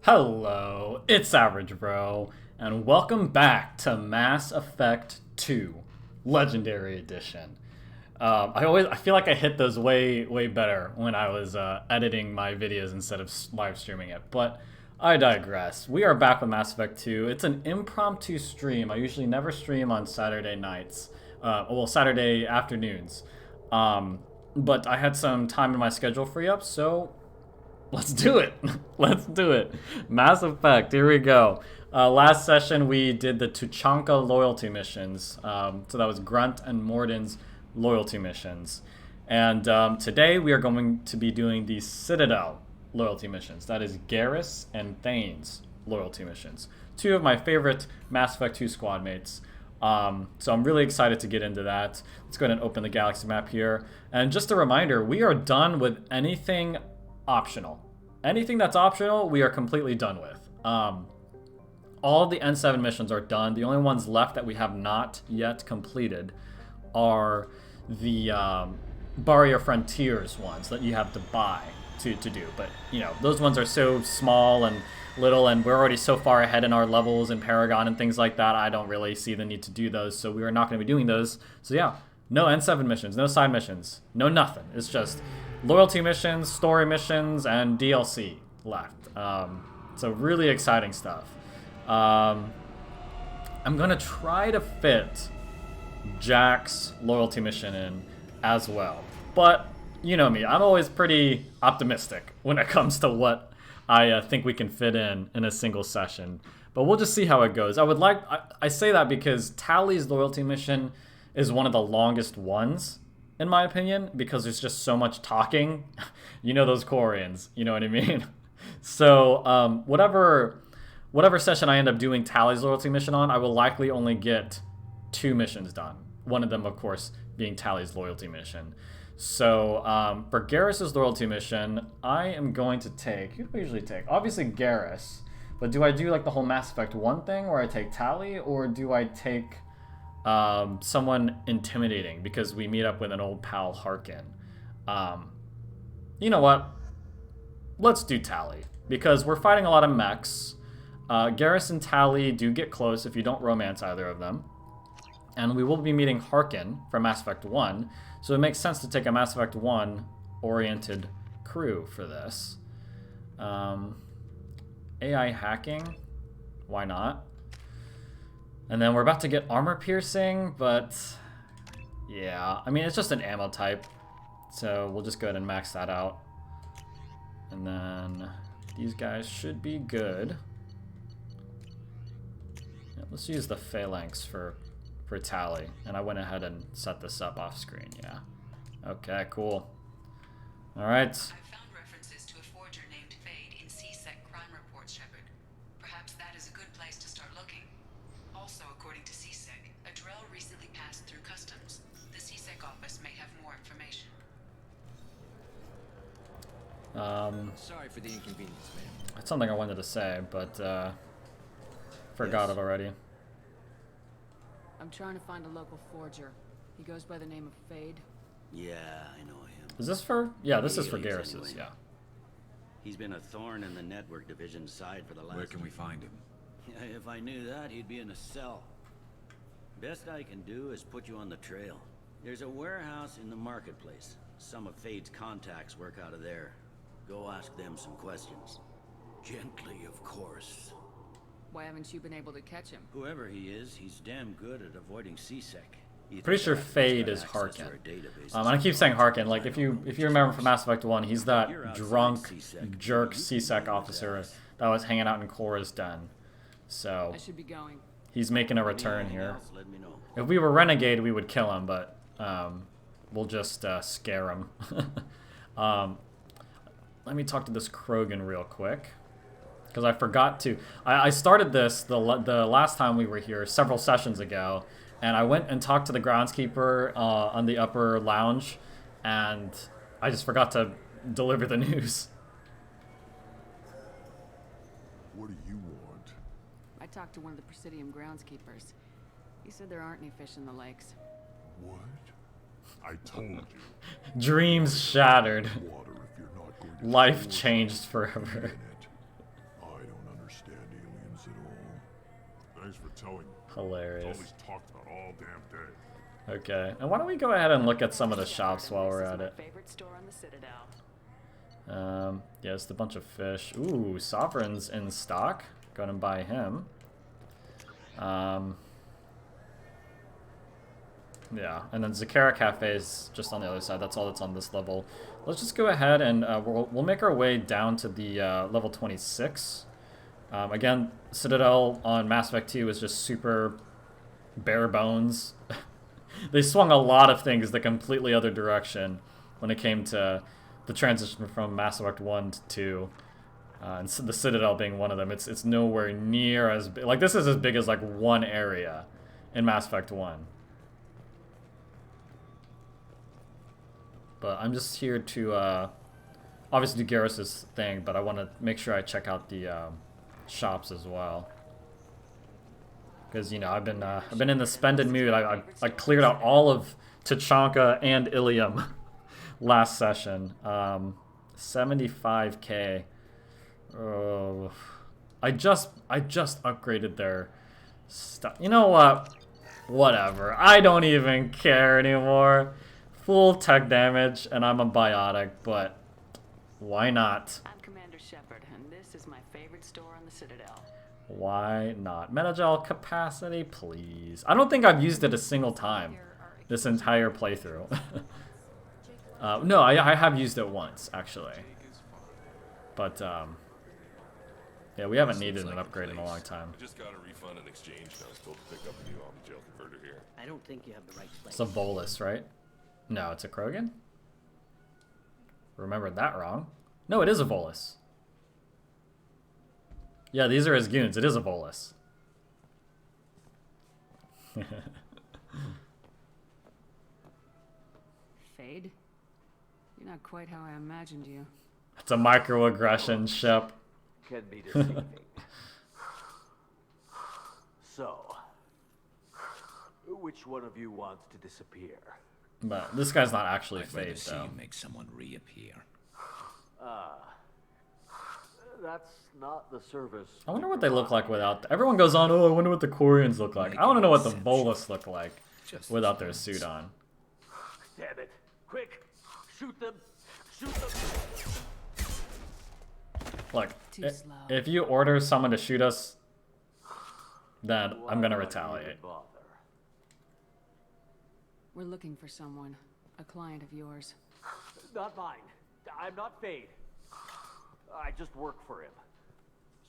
Hello, it's Average Bro, and welcome back to Mass Effect 2 Legendary Edition. I feel like I hit those way better when I was editing my videos instead of live streaming it, but I digress. We are back with Mass Effect 2. It's an impromptu stream. I usually never stream on Saturday nights, Saturday afternoons, but I had some time in my schedule free up, so let's do it. Let's do it. Mass Effect, here we go. Last session we did the Tuchanka loyalty missions. So that was Grunt and Morden's loyalty missions. And today we are going to be doing the Citadel loyalty missions. That is Garrus and Thane's loyalty missions. Two of my favorite Mass Effect 2 squad mates. So I'm really excited to get into that. Let's go ahead and open the galaxy map here. And just a reminder, we are done with anything optional. Anything that's optional, we are completely done with. All of the N7 missions are done. The only ones left that we have not yet completed are the Barrier Frontiers ones that you have to buy to do. But, you know, those ones are so small and little, and we're already so far ahead in our levels in Paragon and things like that, I don't really see the need to do those, so we are not going to be doing those. So yeah, no N7 missions, no side missions, no nothing. It's just loyalty missions, story missions, and DLC left. So really exciting stuff. I'm going to try to fit Jack's loyalty mission in as well. But, you know me, I'm always pretty optimistic when it comes to what I think we can fit in a single session. But we'll just see how it goes. I say that because Tally's loyalty mission is one of the longest ones, in my opinion, because there's just so much talking. You know those Quarians, you know what I mean? So whatever session I end up doing Tally's loyalty mission on, I will likely only get 2 missions done. One of them, of course, being Tally's loyalty mission. So for Garrus's loyalty mission, I am going to take, who do I usually take? Obviously Garrus, but do I do like the whole Mass Effect 1 thing where I take Tally, or do I take someone intimidating because we meet up with an old pal, Harkin? You know what? Let's do Tally, because we're fighting a lot of mechs. Garrus and Tally do get close if you don't romance either of them. And we will be meeting Harkin from Mass Effect 1, so it makes sense to take a Mass Effect 1 oriented crew for this. AI hacking, why not? And then we're about to get armor piercing, but yeah, I mean, it's just an ammo type, so we'll just go ahead and max that out. And then these guys should be good. Yeah, let's use the phalanx for Tally, and I went ahead and set this up off screen. Yeah, okay, cool. All right. I found references to a forger named Fade in CSEC crime reports, Shepard. Perhaps that is a good place to start looking. Also, according to CSEC, a drill recently passed through customs. The CSEC office may have more information. Sorry for the inconvenience, man. That's something I wanted to say, but forgot it already. I'm trying to find a local forger. He goes by the name of Fade. Yeah, I know him. Is this for? Yeah, this is for Aliens, Garrus's. anyway. Yeah. He's been a thorn in the network division's side for the last... Where can we find him? Yeah, if I knew that, he'd be in a cell. Best I can do is put you on the trail. There's a warehouse in the marketplace. Some of Fade's contacts work out of there. Go ask them some questions. Gently, of course. Why haven't you been able to catch him? Whoever he is, he's damn good at avoiding CSEC. Pretty sure Fade is Harkin. And I keep saying Harkin. Like if you remember from Mass Effect 1, he's that drunk jerk CSEC officer that was hanging out in Cora's den. So I should be going. he's making a return here. Let me know. If we were Renegade, we would kill him, but we'll just scare him. Let me talk to this Krogan real quick, because I forgot to. I started this the last time we were here several sessions ago, and I went and talked to the groundskeeper on the upper lounge, and I just forgot to deliver the news. What do you want? I talked to one of the Presidium groundskeepers. He said there aren't any fish in the lakes. What? I told you. Dreams shattered. Water if you're not going to Life force changed me forever. in it. I don't understand aliens at all. Thanks for telling me. Hilarious. It's always talked about all damn day. Okay, and why don't we go ahead and look at some of the shops while we're at it. Favorite store on the Citadel. Yeah, just a bunch of fish. Ooh, Sovereign's in stock. Go ahead and buy him. Yeah, and then Zakara Cafe is just on the other side. That's all that's on this level. Let's just go ahead and we'll make our way down to the level 26. Again, Citadel on Mass Effect 2 is just super bare bones. They swung a lot of things the completely other direction when it came to the transition from Mass Effect 1 to 2. And so the Citadel being one of them. It's nowhere near as big. Like, this is as big as, like, one area in Mass Effect 1. But I'm just here to, obviously do Garrus' thing, but I want to make sure I check out the shops as well. Because, you know, I've been in the spended mood. I cleared out all of Tachanka and Ilium last session. 75k. Oh, I just upgraded their stuff. You know what? Whatever. I don't even care anymore. Full tech damage, and I'm a biotic, but why not? I'm Commander Shepard, and this is my favorite store on the Citadel. Why not? Metagel capacity, please. I don't think I've used it a single time this entire playthrough. No, I have used it once, actually. But, yeah, we haven't needed an upgrade in a long time. I just got a refund and exchange, and I was told to pick up a new Omni-Gel converter here. I don't think you have the right place. It's a bolus, right? No, it's a Krogan? Remembered that wrong. No, it is a bolus. Yeah, these are his goons. It is a bolus. Fade? You're not quite how I imagined you. It's a microaggression, Shep. Can be deceiving. So, which one of you wants to disappear? But this guy's not actually I'd rather Fade, see though. you make someone reappear. That's not the service. I wonder what they look like without... Everyone goes on, oh, I wonder what the Quarians look like. I want to know what the Bolus look like without their suit on. Damn it! Quick! Shoot them! Shoot them! Look, Too slow. if you order someone to shoot us, then I'm gonna Why retaliate. even bother? We're looking for someone. A client of yours. Not mine. I'm not Fade. I just work for him.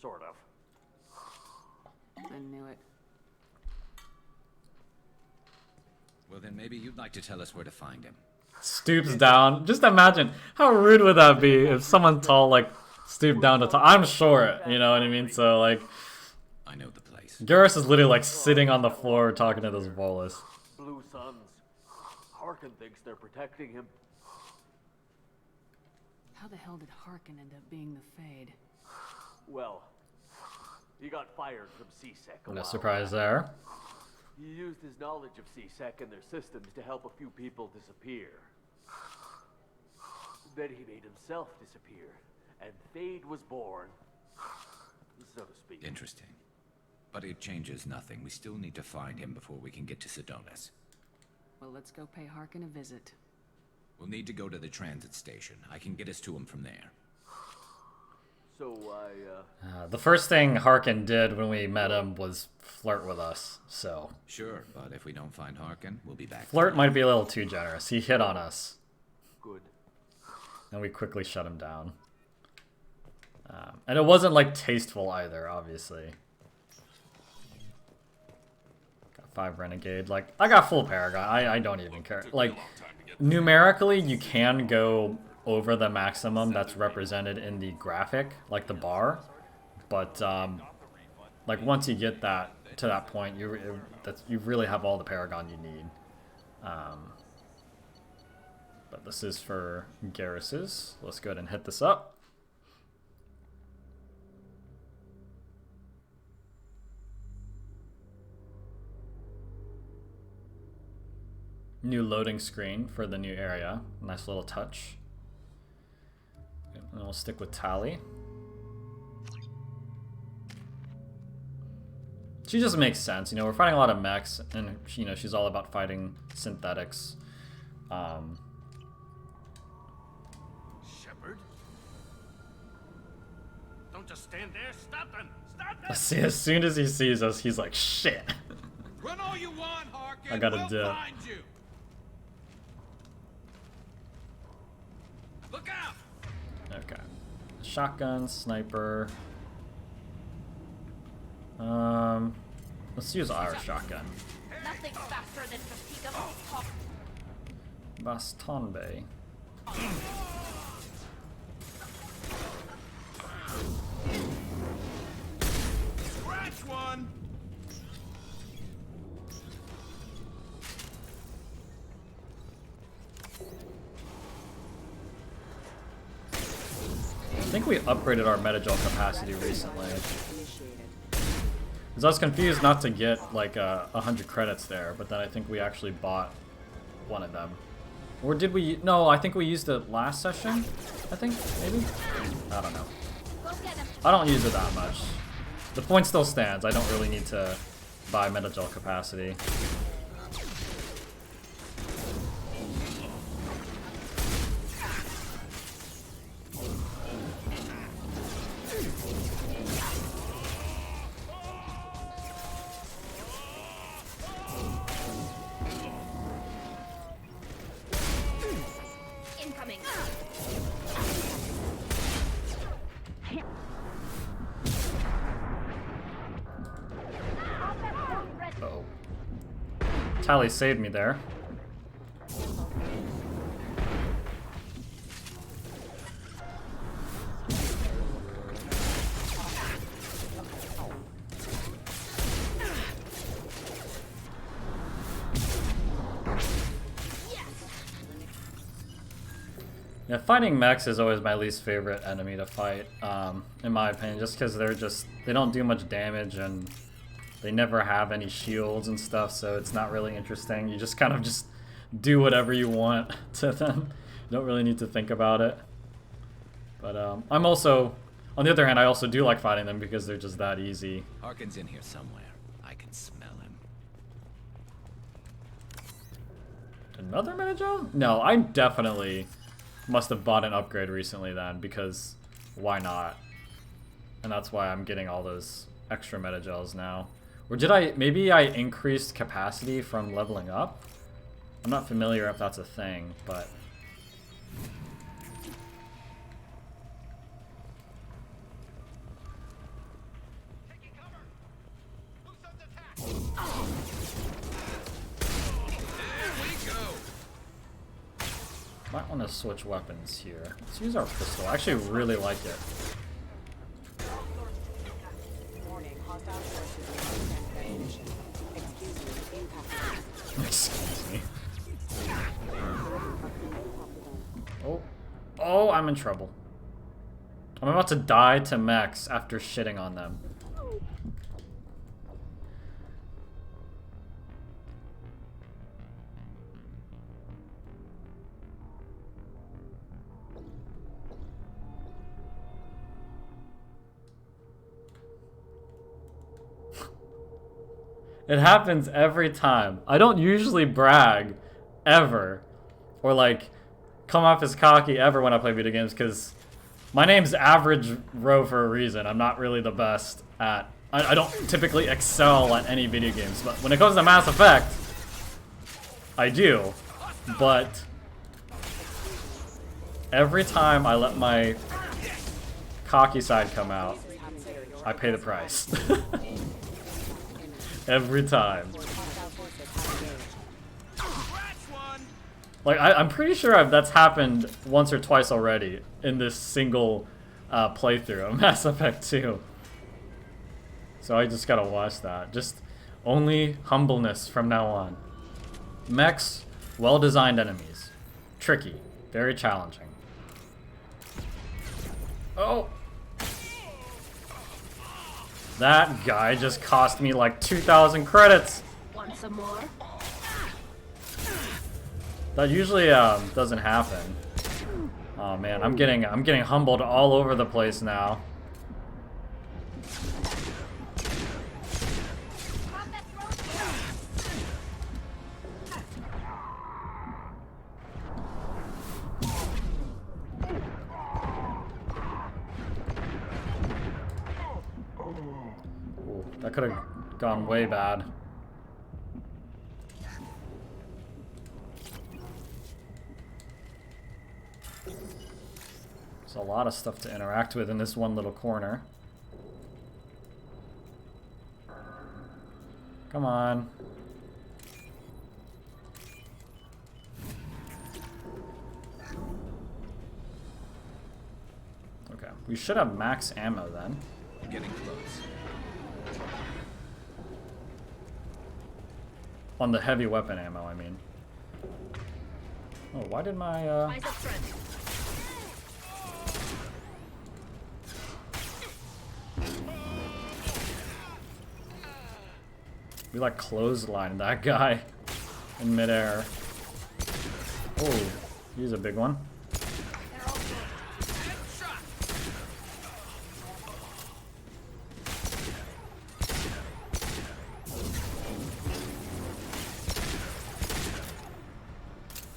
Sort of. I knew it. Well, then maybe you'd like to tell us where to find him. Stoops down. Just imagine, how rude would that be if someone tall, like, stooped down to talk? I'm short, you know what I mean? So, like, I know the place. Garrus is literally, like, sitting on the floor talking to this Bolus. Blue Suns. Harkin thinks they're protecting him. How the hell did Harkin end up being the Fade? Well, he got fired from CSEC. No surprise there. He used his knowledge of CSEC and their systems to help a few people disappear. Then he made himself disappear, and Fade was born, so to speak. Interesting. But it changes nothing. We still need to find him before we can get to Sidonis. Well, let's go pay Harkin a visit. We'll need to go to the transit station. I can get us to him from there. So The first thing Harkin did when we met him was flirt with us, so... Sure, but if we don't find Harkin, we'll be back. Flirt might be a little too generous. He hit on us, good. and we quickly shut him down. And it wasn't, like, tasteful either, obviously. Got 5 Renegade. Like, I got full Paragon. I don't even care. Like, numerically, you can go over the maximum that's represented in the graphic, like the bar. But, like, once you get that to that point, you really have all the Paragon you need. But this is for Garrus's. Let's go ahead and hit this up. New loading screen for the new area. Nice little touch. And we'll stick with Tally. She just makes sense. You know, we're fighting a lot of mechs, and you know, she's all about fighting synthetics. Shepard? Don't just stand there. Stop them! Stop them! See, as soon as he sees us, he's like, shit. Run all you want, Harkin. I gotta we'll dip. find you. Look out! Okay. Shotgun, sniper. Let's use our shotgun. Nothing faster than fatigue of Bastonbe. Scratch one! I think we upgraded our metagel capacity recently. Because I was confused not to get like 100 credits there, but then I think we actually bought one of them. Or did we? No, I think we used it last session. I think, maybe? I don't know. I don't use it that much. The point still stands. I don't really need to buy metagel capacity. incoming. Uh-oh. Tally saved me there. Yeah, fighting mechs is always my least favorite enemy to fight, in my opinion, just because they don't do much damage and they never have any shields and stuff, so it's not really interesting. You just kind of just do whatever you want to them. You don't really need to think about it. But I'm also, on the other hand, I also do like fighting them because they're just that easy. Harkin's in here somewhere. I can smell him. Another Metagel? No, I definitely must have bought an upgrade recently then, because why not? And that's why I'm getting all those extra Metagels now. Or maybe I increased capacity from leveling up? I'm not familiar if that's a thing, but... Might want to switch weapons here. Let's use our pistol. I actually really like it. Excuse me. Oh, I'm in trouble. I'm about to die to mechs after shitting on them. It happens every time. I don't usually brag, ever, or like come off as cocky ever when I play video games, because my name's Average Row for a reason. I'm not really the best at... I don't typically excel at any video games, but when it comes to Mass Effect, I do. But every time I let my cocky side come out, I pay the price. Every time. Like, I'm pretty sure that's happened once or twice already in this single playthrough of Mass Effect 2. So I just gotta watch that. Just only humbleness from now on. Mechs, well-designed enemies. Tricky. Very challenging. Oh! That guy just cost me like 2,000 credits. Want some more? That usually doesn't happen. Oh man, I'm getting humbled all over the place now. Ooh, that could have gone way bad. There's a lot of stuff to interact with in this one little corner. Come on. Okay, we should have max ammo then. We're getting close. On the heavy weapon ammo, I mean. Oh, why did my Eyes up front. we like clothesline that guy in midair. Oh, he's a big one. They're all good.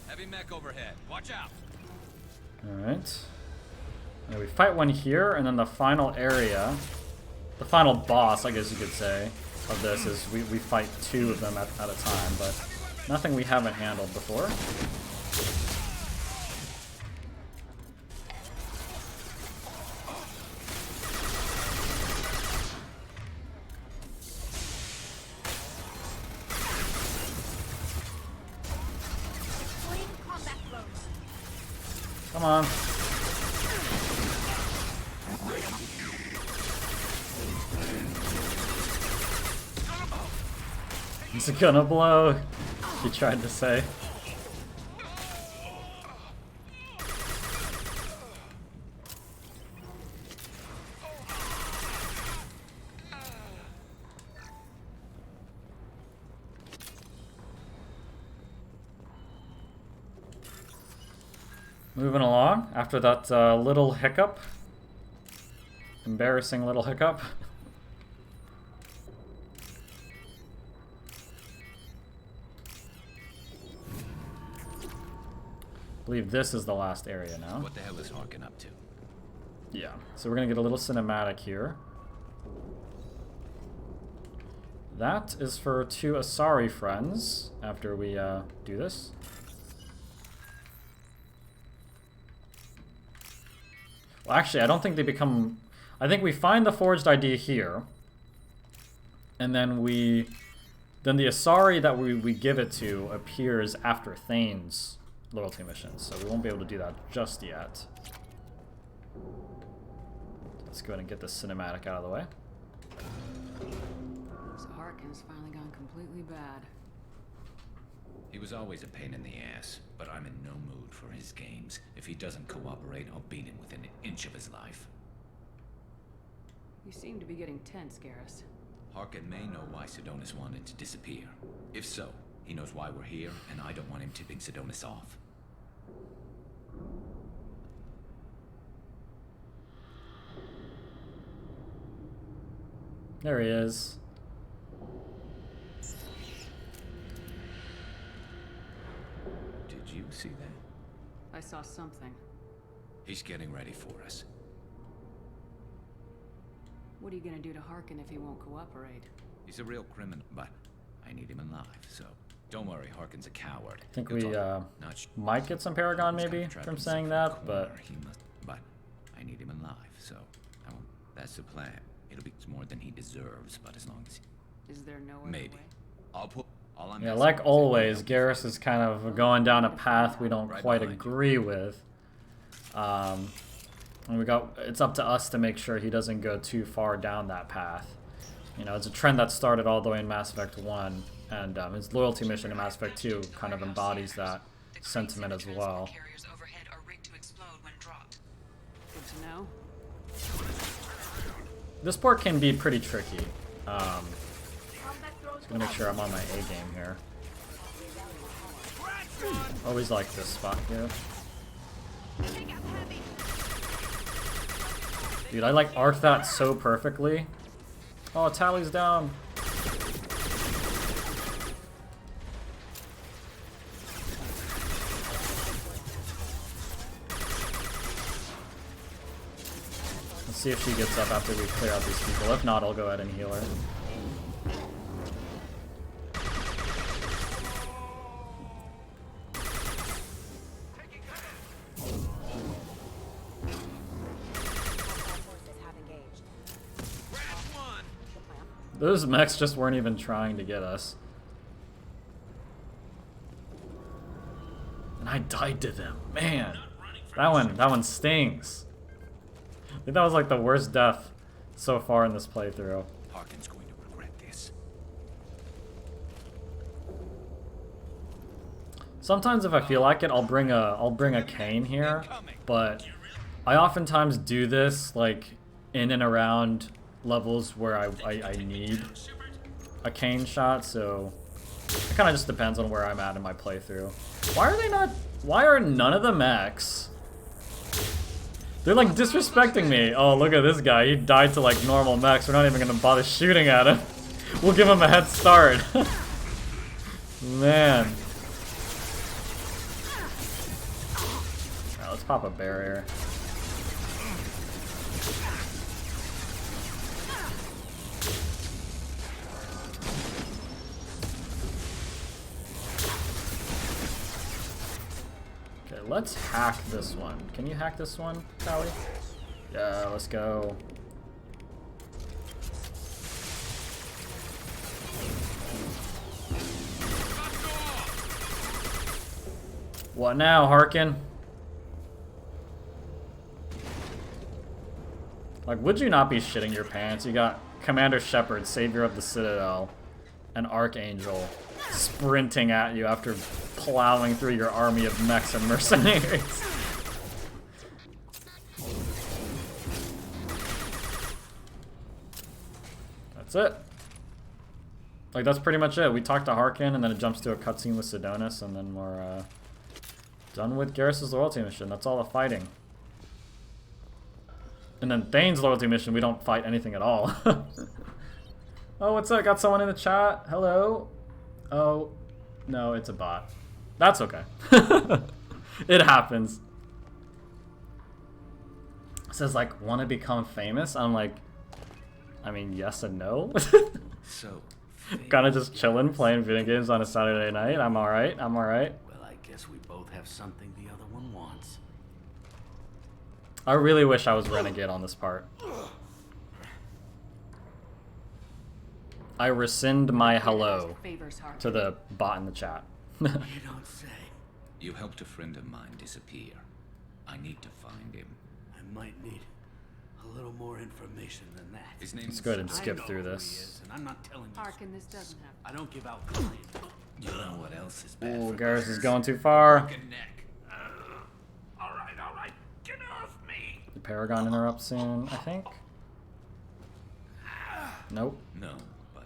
Heavy mech overhead. Watch out. Alright. And we fight one here, and then the final area, the final boss, I guess you could say, of this is we fight two of them at a time, but nothing we haven't handled before. Explain combat flows. Come on. Is it gonna blow? He tried to say. Moving along after that little hiccup. Embarrassing little hiccup. I believe this is the last area now. What the hell is Harkin up to? Yeah, so we're gonna get a little cinematic here. That is for two Asari friends after we do this. Well, actually, I don't think they become... I think we find the forged ID here. And then then the Asari that we give it to appears after Thane's loyalty mission. So we won't be able to do that just yet. Let's go ahead and get this cinematic out of the way. So Harkin's finally gone completely bad. He was always a pain in the ass, but I'm in no mood for his games. If he doesn't cooperate, I'll beat him within an inch of his life. You seem to be getting tense, Garrus. Harkin may know why Sidonis wanted to disappear. If so, he knows why we're here, and I don't want him tipping Sidonis off. There he is. Did you see that? I saw something. He's getting ready for us. What are you gonna do to Harkin if he won't cooperate? He's a real criminal, but I need him alive, so don't worry, Harkin's a coward. I think He'll we talk- might get some Paragon He's maybe gotta trap from himself saying in a that, but corner. He must, but I need him alive, so that's the plan. It'll be more than he deserves, but as long as Is there no other maybe. way? I'll put all I'm yeah, asking like is always, that- Garrus is kind of going down a path we don't Right quite behind you. agree with. And it's up to us to make sure he doesn't go too far down that path. You know, it's a trend that started all the way in Mass Effect 1, and his loyalty mission in Mass Effect 2 kind of embodies that sentiment as well. Carriers overhead are rigged to explode when dropped. Good to know. This port can be pretty tricky. Combat throws Just gonna make sure I'm on my A game here. Always like this spot here. Dude, I like arc that so perfectly. Oh, Tally's down. Let's See if she gets up after we clear out these people. If not, I'll go ahead and heal her. Those mechs just weren't even trying to get us. And I died to them. Man, that one stings. I think that was like the worst death so far in this playthrough. Harkin's going to regret this. Sometimes if I feel like it, I'll bring a cane here, but I oftentimes do this like in and around levels where I need a cane shot, so it kind of just depends on where I'm at in my playthrough. Why are none of the mechs? They're like disrespecting me. Oh, look at this guy. He died to like normal mechs. We're not even gonna bother shooting at him. We'll give him a head start. Man. Alright, let's pop a barrier. Let's hack this one. Can you hack this one, Callie? Yeah, let's go. What now, Harkin? Like, would you not be shitting your pants? You got Commander Shepard, Savior of the Citadel, and Archangel sprinting at you after plowing through your army of mechs and mercenaries. That's it. Like, that's pretty much it. We talked to Harkin, and then it jumps to a cutscene with Sidonis, and then we're done with Garrus' loyalty mission. That's all the fighting. And then Thane's loyalty mission, we don't fight anything at all. Oh, what's up? Got someone in the chat? Hello? Oh, no, it's a bot. That's okay. It happens. It says, like, want to become famous? I'm like, I mean, yes and no. So, kind of just chilling, playing video games on a Saturday night. I'm alright. I'm alright. Well, I guess we both have something the other one wants. I really wish I was Renegade on this part. I rescind my hello to the bot in the chat. You don't say. You helped a friend of mine disappear. I need to find him. I might need a little more information than that. His name Let's go ahead and skip I know through who this. he is, and I'm not telling you. Harkin, this doesn't happen. I don't give out clients. You know what else is bad Ooh, for Garrus is bears? going too far. Broken neck. All right, get off me. The Paragon interrupts soon, I think. Nope. No, but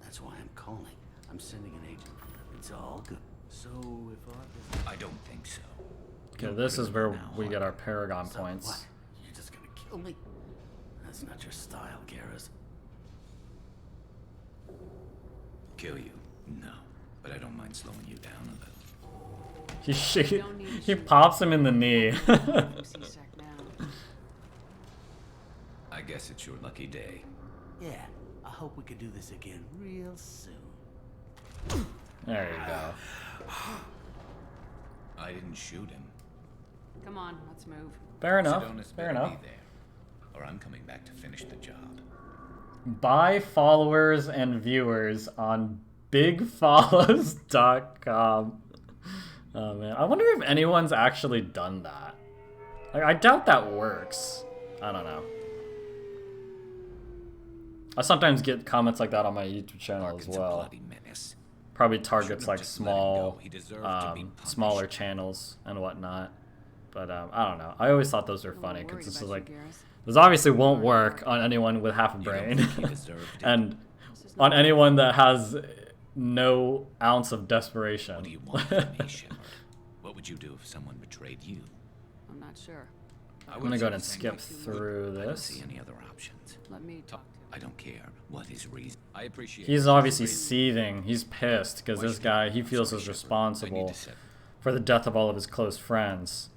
That's why I'm calling. I'm sending an agent. It's all good. So if I don't think so. Okay, this is where we get our Paragon points. What? You're just gonna kill me? That's not your style, Garrus. Kill you? No, but I don't mind slowing you down a little. He pops him in the knee. I guess it's your lucky day. Yeah, I hope we can do this again real soon. There you go. I didn't shoot him. Come on, let's move. Fair enough. Sidonis Fair better enough. be there, or I'm coming back to finish the job. Buy followers and viewers on bigfollows.com. Oh man, I wonder if anyone's actually done that. Like, I doubt that works. I don't know. I sometimes get comments like that on my YouTube channel Harkin's as a well. bloody menace. Probably targets Shouldn't have like just let him go. small, He deserved to be smaller punished. channels and whatnot. But I don't know. I always thought those were I'm funny worried because this is about like, you, Garrus. this obviously won't work on anyone with half a You don't brain, think he deserved it? and This is on not- anyone that has no ounce of desperation. What do you want from me, Shepard? What would you do if someone betrayed you? I'm not sure. I I'm would gonna say go ahead the and same skip thing. through I don't this. see any other options. Let me talk to I don't care what his reason. I appreciate. He's his obviously reason. seething. He's pissed because Why this should guy I- he I'm feels sorry, is Shepard. I need responsible to set- for the death of all of his close friends.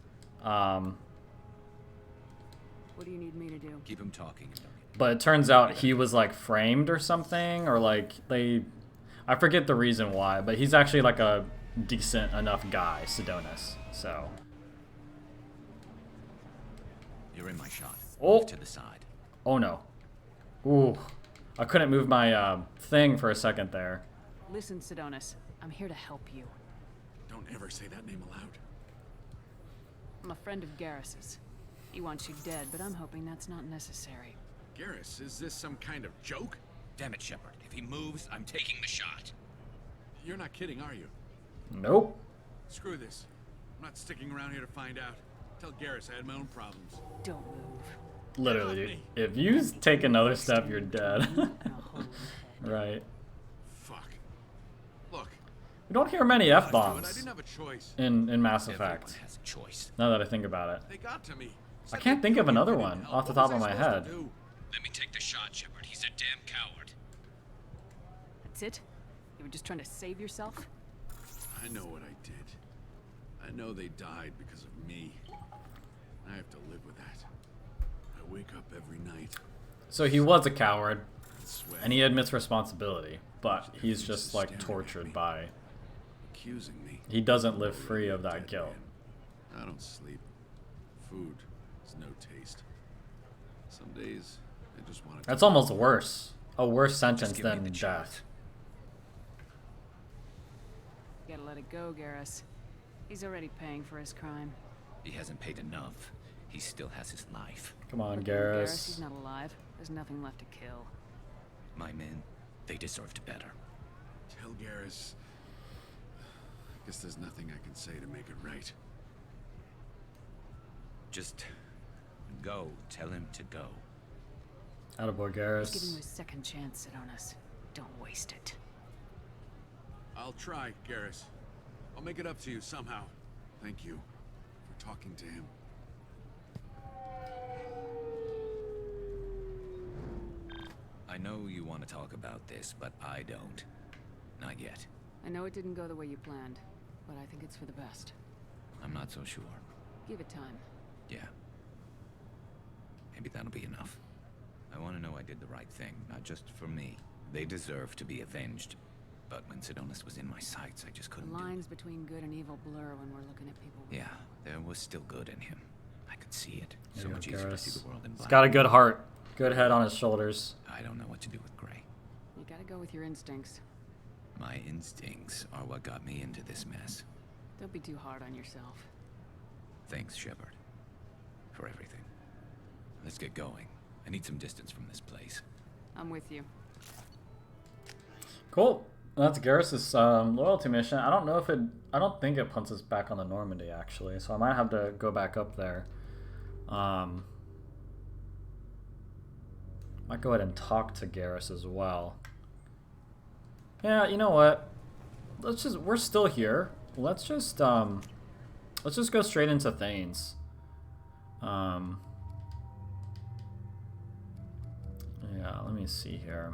What do you need me to do? Keep him talking and don't even... But it turns out he was like framed or something, or like I forget the reason why, but he's actually like a decent enough guy, Sidonis. So. You're in my shot. Oh. Move to the side. Oh no. Ooh. I couldn't move my thing for a second there. Listen, Sidonis. I'm here to help you. Don't ever say that name aloud. I'm a friend of Garrus's. He wants you dead, but I'm hoping that's not necessary. Garrus, is this some kind of joke? Damn it, Shepard. If he moves, I'm taking the shot. You're not kidding, are you? Nope. Screw this. I'm not sticking around here to find out. Tell Garrus I had my own problems. Don't move. Literally, dude. If you take another step, you're dead. Right. Fuck. Look. We don't hear many I F-bombs didn't have a choice. in Mass Effect. Everyone has a choice. Now that I think about it. They got to me. I can't think of another one off the top of my head. Let me take the shot, Shepard. He's a damn coward. That's it? You were just trying to save yourself? I know what I did. I know they died because of me. I have to live with that. I wake up every night. So he was a coward, Sweat, and he admits responsibility, but he's just like tortured by. accusing me. He doesn't live free of that guilt. Man. I don't sleep. Food has no taste. Some days I just want to. That's almost worse. A worse sentence give me than the death. You gotta let it go, Garrus. He's already paying for his crime. He hasn't paid enough. He still has his life. Come on, Looking at Garrus, Garrus. he's not alive. There's nothing left to kill. My men, they deserved better. Tell Garrus. I guess there's nothing I can say to make it right. Just go. Tell him to go. Attaboy, Give him Garrus. a second chance, Sidonis. Don't waste it. I'll try, Garrus. I'll make it up to you somehow. Thank you for talking to him. I know you want to talk about this, but I don't. Not yet. I know it didn't go the way you planned, but I think it's for the best. I'm not so sure. Give it time. Yeah. Maybe that'll be enough. I want to know I did the right thing, not just for me. They deserve to be avenged. But when Sidonis was in my sights, I just couldn't The do lines between good and evil blur when we're looking at people. it. Yeah, there was still good in him. I could see it. There So you much go, easier to Garrus. see the world in He's black. got a good heart. Good head on his shoulders. I don't know what to do with Gray. You gotta go with your instincts. My instincts are what got me into this mess. Don't be too hard on yourself. Thanks, Shepard. For everything. Let's get going. I need some distance from this place. I'm with you. Cool. That's Garrus's loyalty mission. I don't know if it. I don't think it puts us back on the Normandy actually, so I might have to go back up there. Might go ahead and talk to Garrus as well. Yeah, you know what? We're still here. Let's just go straight into Thane's. Yeah, let me see here.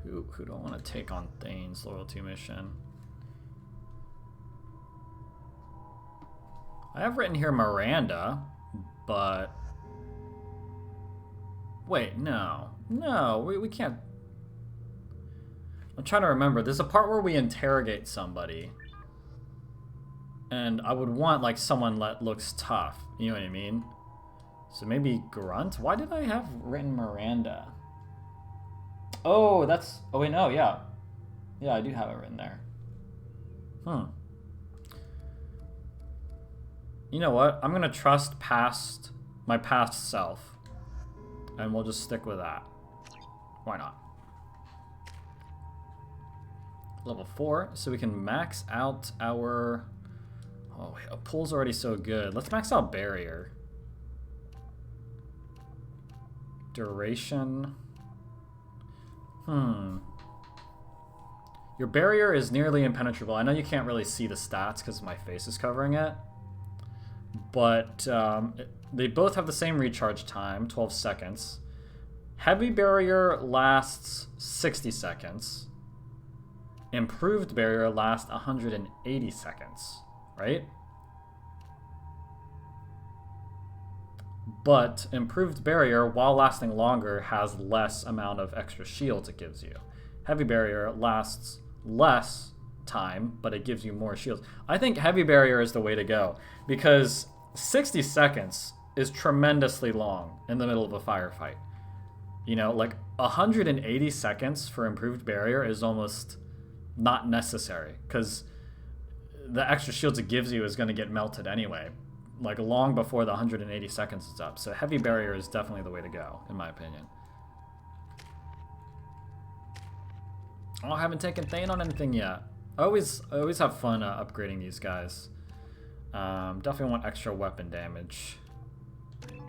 Who don't want to take on Thane's loyalty mission? I have written here Miranda, but wait, no, we can't. I'm trying to remember. There's a part where we interrogate somebody, and I would want like someone that looks tough. You know what I mean? So maybe Grunt. Why did I have written Miranda? Oh, that's... Oh, wait, no, yeah. Yeah, I do have it written there. You know what? I'm going to trust my past self. And we'll just stick with that. Why not? Level 4, so we can max out our... Oh, a pull's already so good. Let's max out barrier. Duration... Your barrier is nearly impenetrable. I know you can't really see the stats because my face is covering it. But they both have the same recharge time, 12 seconds. Heavy barrier lasts 60 seconds. Improved barrier lasts 180 seconds, right? but improved barrier, while lasting longer, has less amount of extra shields it gives you. Heavy barrier lasts less time, but it gives you more shields. I think heavy barrier is the way to go, because 60 seconds is tremendously long in the middle of a firefight. You know, like 180 seconds for improved barrier is almost not necessary, because the extra shields it gives you is going to get melted anyway, like long before the 180 seconds is up. So heavy barrier is definitely the way to go, in my opinion. Oh, I haven't taken Thane on anything yet. I always have fun upgrading these guys. Definitely want extra weapon damage.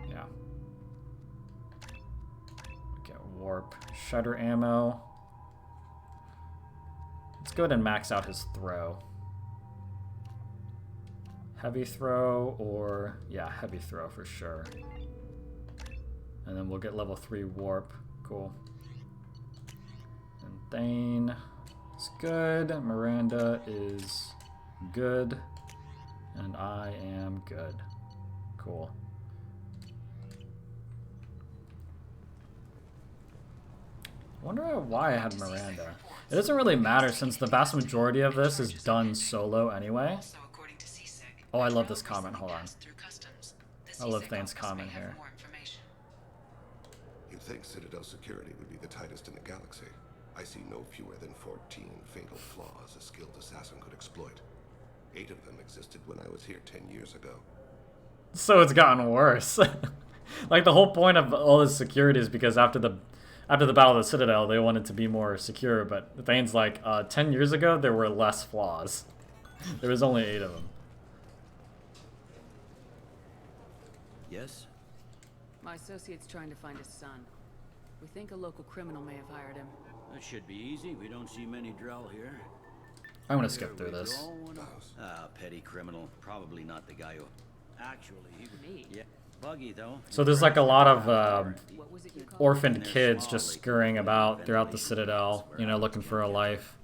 Yeah. Get warp, shredder ammo. Let's go ahead and max out his throw. Heavy throw, or yeah, heavy throw for sure. And then we'll get level 3 warp. Cool. And Thane is good. Miranda is good. And I am good. Cool. I wonder why I had Miranda. It doesn't really matter since the vast majority of this is done solo anyway. Oh, I love this comment. Hold on. I love Thane's comment here. You'd think Citadel security would be the tightest in the galaxy. I see no fewer than 14 fatal flaws a skilled assassin could exploit. 8 of them existed when I was here 10 years ago. So it's gotten worse. Like the whole point of all this security is because after the Battle of the Citadel, they wanted to be more secure, but Thane's like, 10 years ago, there were less flaws. There was only 8 of them. Yes? My associate's trying to find his son. We think a local criminal may have hired him. That should be easy. We don't see many Drell here. I'm gonna skip through this. Petty criminal. Probably not the guy who... Actually, he would... Me? Yeah. Buggy, though. So there's like a lot of orphaned kids just scurrying about throughout the Citadel, you know, looking for a life.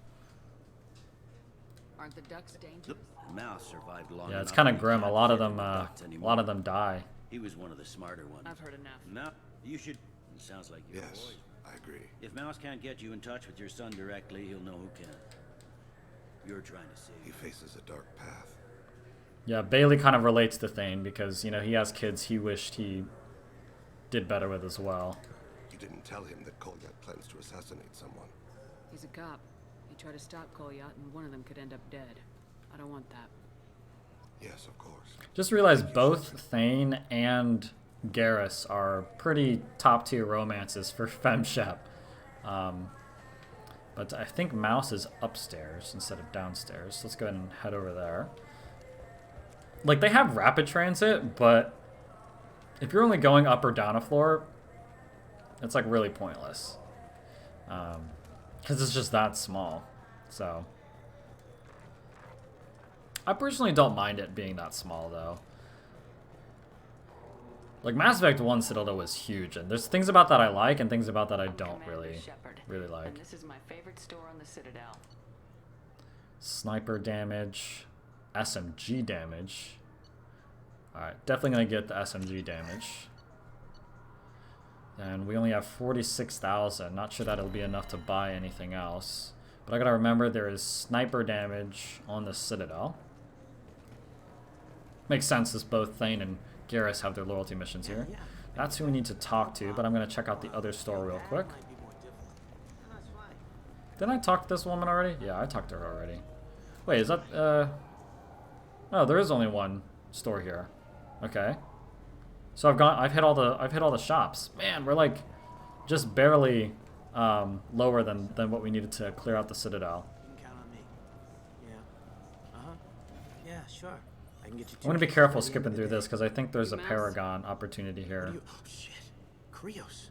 Aren't the ducks dangerous? Mouse survived long Yeah, it's enough kind of to grim. A catch lot of the them, ducks a anymore. lot of them die. He was one of the smarter ones. I've heard enough. No, you should... It sounds like you're Yes, I agree. If Mouse can't get you in touch with your son directly, he'll know who can. You're trying to save. He faces a dark path. Yeah, Bailey kind of relates to Thane because, you know, he has kids he wished he did better with as well. You didn't tell him that Kolyat plans to assassinate someone. He's a cop. He tried to stop Kolyat, and one of them could end up dead. I don't want that. Yes, of course. Just realized both Thane and Garrus are pretty top-tier romances for FemShep. But I think Mouse is upstairs instead of downstairs. Let's go ahead and head over there. Like, they have rapid transit, but if you're only going up or down a floor, it's, like, really pointless. Because it's just that small. So, I personally don't mind it being that small, though. Like, Mass Effect 1 Citadel was huge, and there's things about that I like and things about that I don't really like. And this is my favorite store on the Citadel. Sniper damage, SMG damage. Alright, definitely gonna get the SMG damage. And we only have 46,000. Not sure that it'll be enough to buy anything else. But I gotta remember there is sniper damage on the Citadel. Makes sense as both Thane and Garrus have their loyalty missions here. That's who we need to talk to, but I'm gonna check out the other store real quick. Didn't I talk to this woman already? Yeah, I talked to her already. Wait, is that, oh, there is only one store here. Okay. So I've hit all the shops. Man, we're like just barely lower than what we needed to clear out the Citadel. You can count on me. Yeah. Uh-huh. Yeah, sure. I can get you. I'm gonna be careful skipping through this because I think there's a Paragon opportunity here. Oh shit, Krios.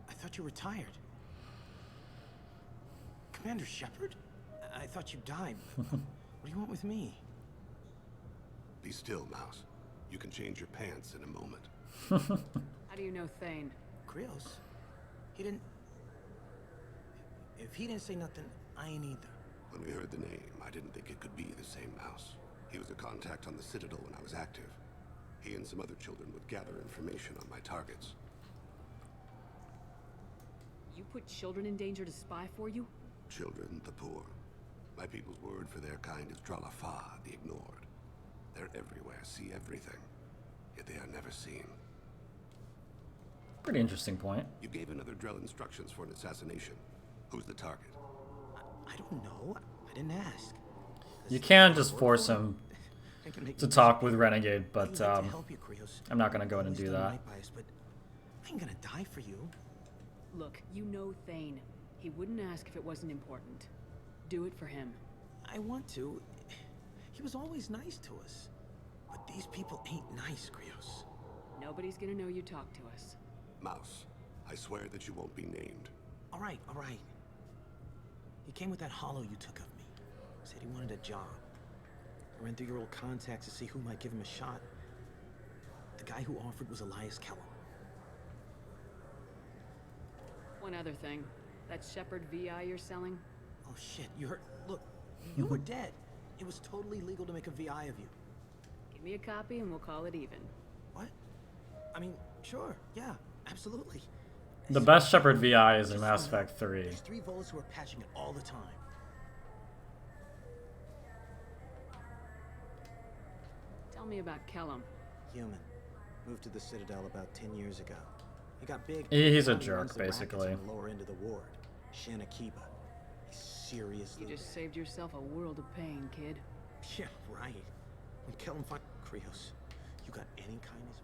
I thought you retired. Commander Shepard? I thought you died. What do you want with me? Be still, Mouse. You can change your pants in a moment. How do you know Thane? Krios? He didn't... If he didn't say nothing, I ain't either. When we heard the name, I didn't think it could be the same Mouse. He was a contact on the Citadel when I was active. He and some other children would gather information on my targets. You put children in danger to spy for you? Children, the poor. My people's word for their kind is Dralafa, the ignored. They're everywhere, see everything, yet they are never seen. Pretty interesting point. You gave another Drell instructions for an assassination. Who's the target? I don't know. I didn't ask. You can just force him to talk with Renegade, but I'm not gonna go in and do that. But I ain't gonna die for you. Look, you know Thane. He wouldn't ask if it wasn't important. Do it for him. I want to. He was always nice to us. But these people ain't nice, Krios. Nobody's gonna know you talked to us. Mouse, I swear that you won't be named. All right, all right. He came with that hollow you took of me. Said he wanted a job. I ran through your old contacts to see who might give him a shot. The guy who offered was Elias Kellum. One other thing. That Shepherd VI you're selling? Oh shit, you heard? Look, you were dead. It was totally legal to make a VI of you. Give me a copy and we'll call it even. What? I mean, sure, yeah, absolutely. The best Shepherd VI is in Mass Effect 3. There's 3 Volus who are patching it all the time. Tell me about Kellum. Human. Moved to the Citadel about 10 years ago. He got big. He's a jerk, basically. On the lower end of the ward. Shanakiba. Seriously. You just saved yourself a world of pain, kid. Yeah, right. When Kellum find Krios, you got any kindness?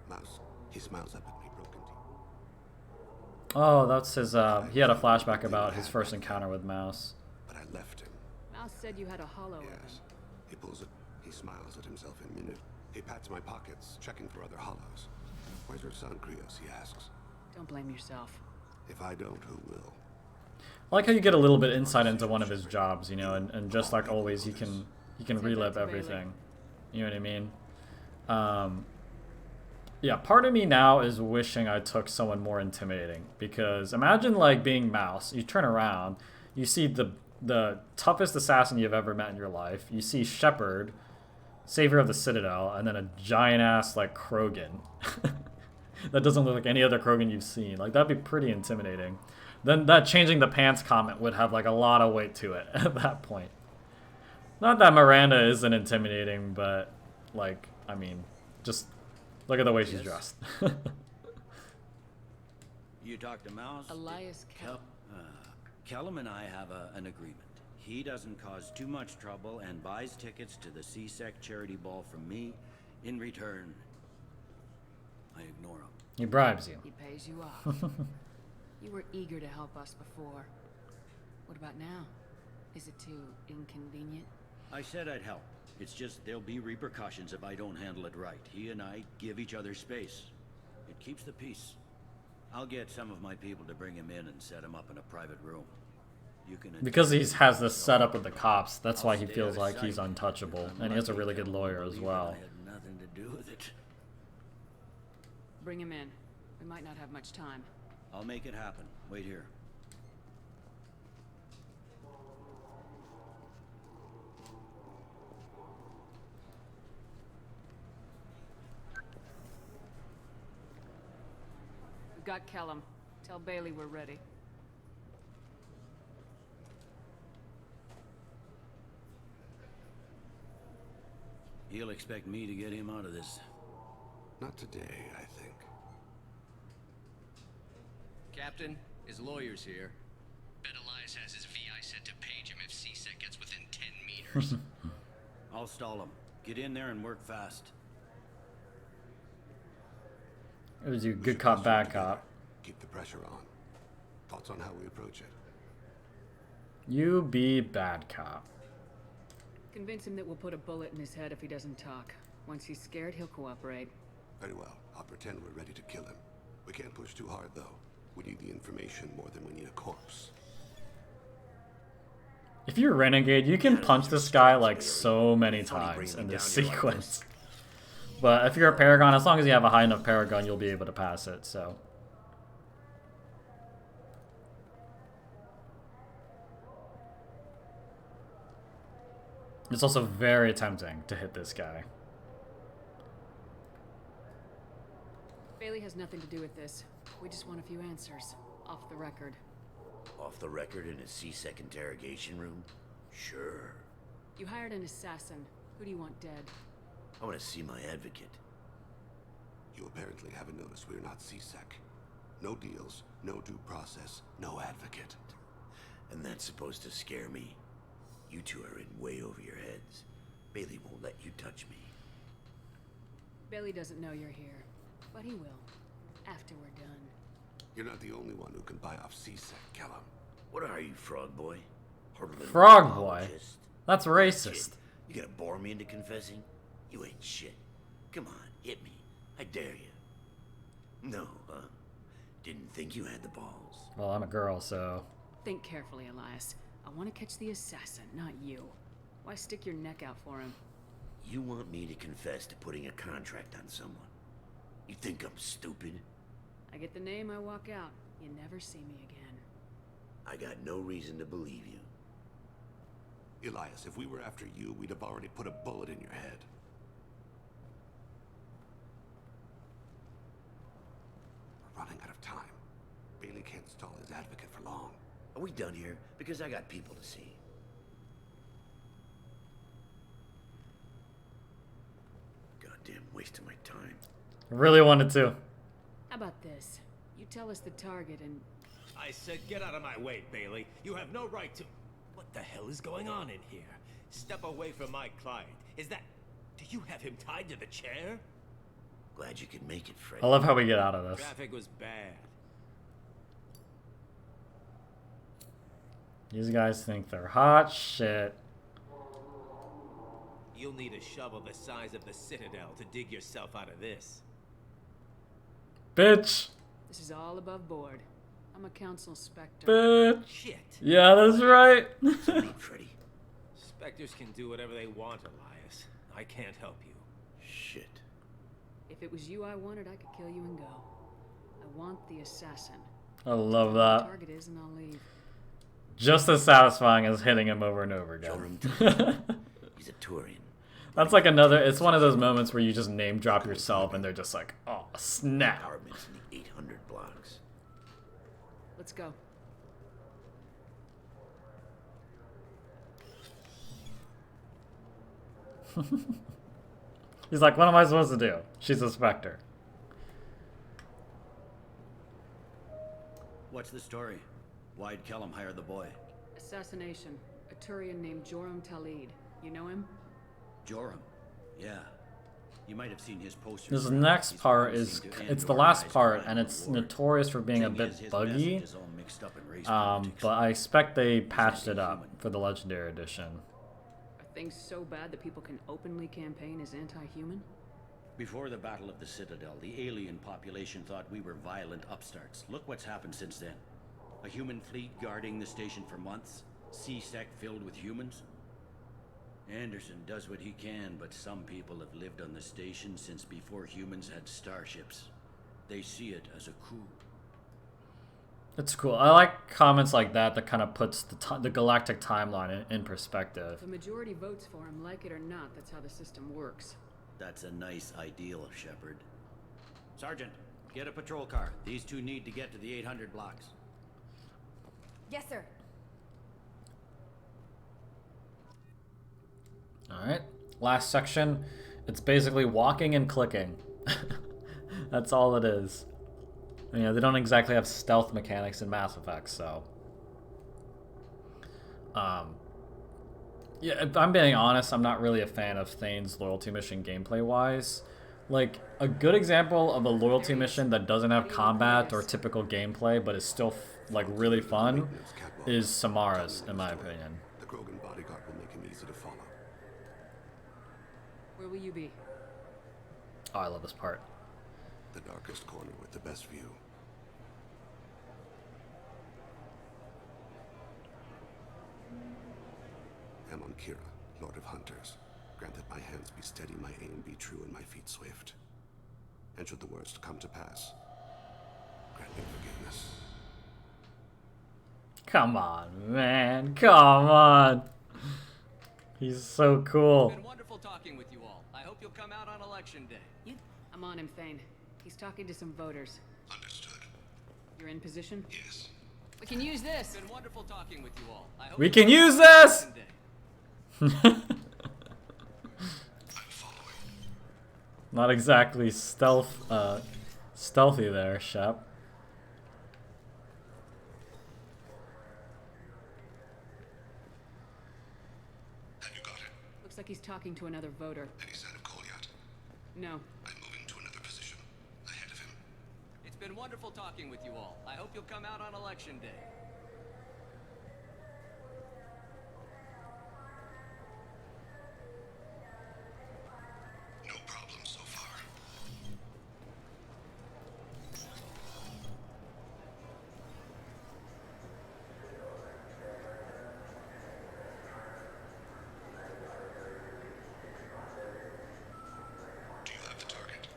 Mouse, he smiles up at me, broken teeth. Oh, that's his, he had a flashback about his first encounter with Mouse. But I left him. Mouse said you had a hollow. Yes. He pulls it. He smiles at himself in a minute. He pats my pockets, checking for other hollows. Where's your son, Krios? He asks. Don't blame yourself. If I don't, who will? I like how you get a little bit insight into one of his jobs, you know, and just like always, he can relive everything. You know what I mean? Yeah, part of me now is wishing I took someone more intimidating, because imagine like being Mouse. You turn around, you see the toughest assassin you've ever met in your life. You see Shepherd, savior of the Citadel, and then a giant ass like Krogan. That doesn't look like any other Krogan you've seen. Like, that'd be pretty intimidating. Then that changing the pants comment would have like a lot of weight to it at that point. Not that Miranda isn't intimidating, but like, I mean, just look at the way she's dressed. You talked to Mouse? Elias Kellum. Kellum and I have an agreement. He doesn't cause too much trouble and buys tickets to the CSEC charity ball from me. In return, I ignore him. He bribes you. He pays you off. You were eager to help us before. What about now? Is it too inconvenient? I said I'd help. It's just there'll be repercussions if I don't handle it right. He and I give each other space. It keeps the peace. I'll get some of my people to bring him in and set him up in a private room. You can because he has this setup with the cops, that's why he feels like he's untouchable. And he has a really good lawyer as well. I had nothing to do with it. Bring him in. We might not have much time. I'll make it happen. Wait here. We've got Kellum. Tell Bailey we're ready. He'll expect me to get him out of this. Not today, I think. Captain, his lawyer's here. Bet Elias has his VI set to page him if CSEC gets within 10 meters. I'll stall him. Get in there and work fast. It was you, good cop, bad cop. Keep the pressure on. Thoughts on how we approach it? You be bad cop. Convince him that we'll put a bullet in his head if he doesn't talk. Once he's scared, he'll cooperate. Very well. I'll pretend we're ready to kill him. We can't push too hard, though. We need the information more than we need a corpse. If you're Renegade, you can punch this guy like so many times in this sequence. But if you're a Paragon, as long as you have a high enough Paragon, you'll be able to pass it, so. It's also very tempting to hit this guy. Bailey has nothing to do with this. We just want a few answers. Off the record. Off the record in a C-Sec interrogation room? Sure. You hired an assassin. Who do you want dead? I want to see my advocate. You apparently haven't noticed we're not C-Sec. No deals, no due process, no advocate. And that's supposed to scare me. You two are in way over your heads. Bailey won't let you touch me. Bailey doesn't know you're here, but he will. After we're done. You're not the only one who can buy off C-Sec, Callum. What are you, frog boy? Frog boy? That's racist. Shit. You gonna bore me into confessing? You ain't shit. Come on, hit me. I dare you. No, huh? Didn't think you had the balls. Well, I'm a girl, so... Think carefully, Elias. I want to catch the assassin, not you. Why stick your neck out for him? You want me to confess to putting a contract on someone? You think I'm stupid? I get the name, I walk out. You never see me again. I got no reason to believe you. Elias, if we were after you, we'd have already put a bullet in your head. We're running out of time. Bailey can't stall his advocate for long. Are we done here? Because I got people to see. Goddamn waste of my time. I really wanted to. How about this? You tell us the target and... I said get out of my way, Bailey. You have no right to... What the hell is going on in here? Step away from my client. Is that... Do you have him tied to the chair? Glad you could make it, Fred. I love how we get out of this. Traffic was bad. These guys think they're hot shit. You'll need a shovel the size of the Citadel to dig yourself out of this. Bitch. This is all above board. I'm a council specter. Bitch. Shit. Yeah, that's right. Freddy. Specters can do whatever they want, Elias. I can't help you. Shit. If it was you I wanted, I could kill you and go. I want the assassin. I love The that. target is, and I'll leave. Just as satisfying as hitting him over and over again. He's a Turian. That's like another, it's one of those moments where you just name drop yourself and they're just like, oh, snap. Apartments in the 800 blocks. Let's go. He's like, what am I supposed to do? She's a specter. What's the story? Why'd Kellum hire the boy? Assassination. A Turian named Joram Talid. You know him? Joram? Yeah. You might have seen his posters. This next part is, it's the last part, and it's notorious for being a bit buggy. But I expect they patched it up for the Legendary Edition. Are things so bad that people can openly campaign as anti-human? Before the Battle of the Citadel, the alien population thought we were violent upstarts. Look what's happened since then. A human fleet guarding the station for months. C-Sec filled with humans. Anderson does what he can, but some people have lived on the station since before humans had starships. They see it as a coup. It's cool. I like comments like that that kind of puts the galactic timeline in perspective. If a majority votes for him, like it or not, that's how the system works. That's a nice ideal, Shepard. Sergeant, get a patrol car. These two need to get to the 800 blocks. Yes, sir. Alright, last section. It's basically walking and clicking. That's all it is. You know, they don't exactly have stealth mechanics in Mass Effect, so... yeah, if I'm being honest, I'm not really a fan of Thane's loyalty mission gameplay-wise. Like, a good example of a loyalty mission that doesn't have combat or typical gameplay, but is still, like, really fun, is Samara's, in my opinion. The Krogan bodyguard will make him easy to follow. Where will you be? Oh, I love this part. The darkest corner with the best view. Amon Kira, Lord of Hunters. Grant that my hands be steady, my aim be true, and my feet swift. And should the worst come to pass, grant me forgiveness. Come on, man. Come on. He's so cool. It's been wonderful talking with you all. I hope you'll come out on election day. I'm on him, Thane. He's talking to some voters. Understood. You're in position? Yes. We can use this. It's been wonderful talking with you all. I hope We you can have a use this! day. Not exactly stealthy there, Shep. Have you got it? Looks like he's talking to another voter. Any sign of Kolyat? No. I'm moving to another position. Ahead of him. It's been wonderful talking with you all. I hope you'll come out on election day. No problem so far. Do you have the target?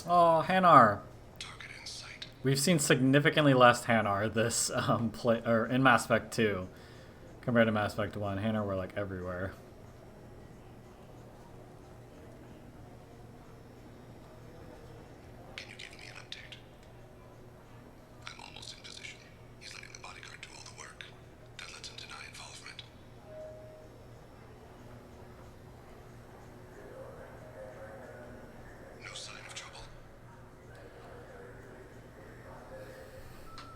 Oh, Hanar. Target in sight. We've seen significantly less Hanar this play or in Mass Effect 2 compared to Mass Effect 1. Hanar were like everywhere. Can you give me an update? I'm almost in position. He's letting the bodyguard do all the work. That lets him deny involvement. No sign of trouble.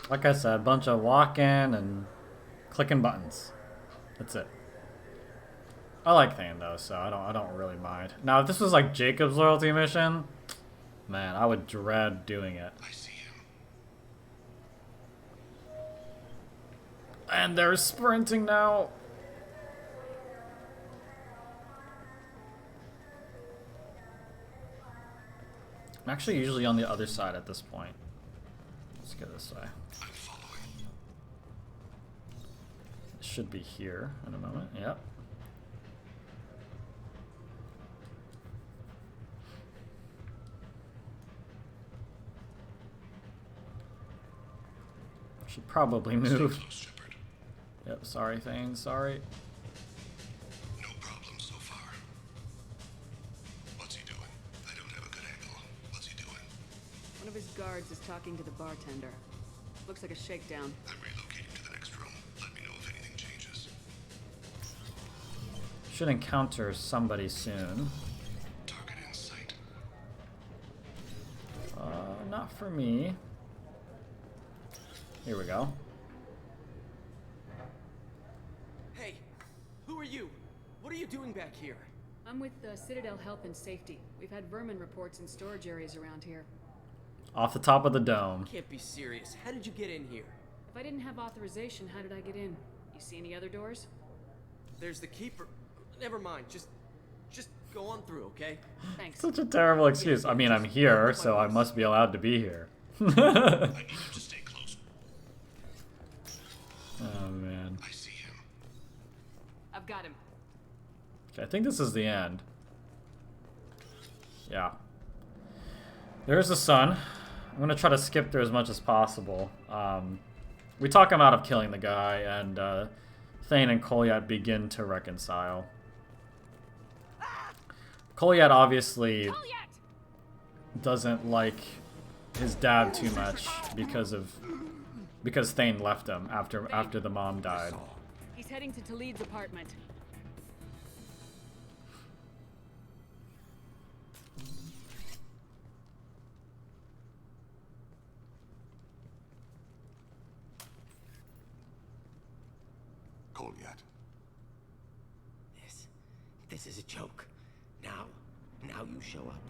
Like I said, a bunch of walk-in and clicking buttons. That's it. I like Thane though, so I don't really mind. Now, if this was like Jacob's loyalty mission, man, I would dread doing it. I see him. And they're sprinting now. I'm actually usually on the other side at this point. Let's go this way. I'm following. It should be here in a moment. Yep. Should probably move. Stay close, Shepard. Yep, sorry Thane, sorry. No problem so far. What's he doing? I don't have a good angle. What's he doing? One of his guards is talking to the bartender. Looks like a shakedown. I'm relocating to the next room. Let me know if anything changes. Should encounter somebody soon. Target in sight. Not for me. Here we go. Hey, who are you? What are you doing back here? I'm with Citadel Health and Safety. We've had vermin reports in storage areas around here. Off the top of the dome. Can't be serious. How did you get in here? If I didn't have authorization, how did I get in? You see any other doors? There's the keeper. Never mind. Just go on through, okay? Thanks. Such a terrible excuse. I mean, I'm here, so I must be allowed to be here. I need you to stay close. Oh, man. I see him. I've got him. Okay, I think this is the end. Yeah. There's the sun. I'm going to try to skip through as much as possible. We talk him out of killing the guy, and Thane and Kolyat begin to reconcile. Kolyat obviously doesn't like his dad too much because Thane left him after the mom died. He's heading to Talid's apartment. Kolyat. This is a joke. Now you show up.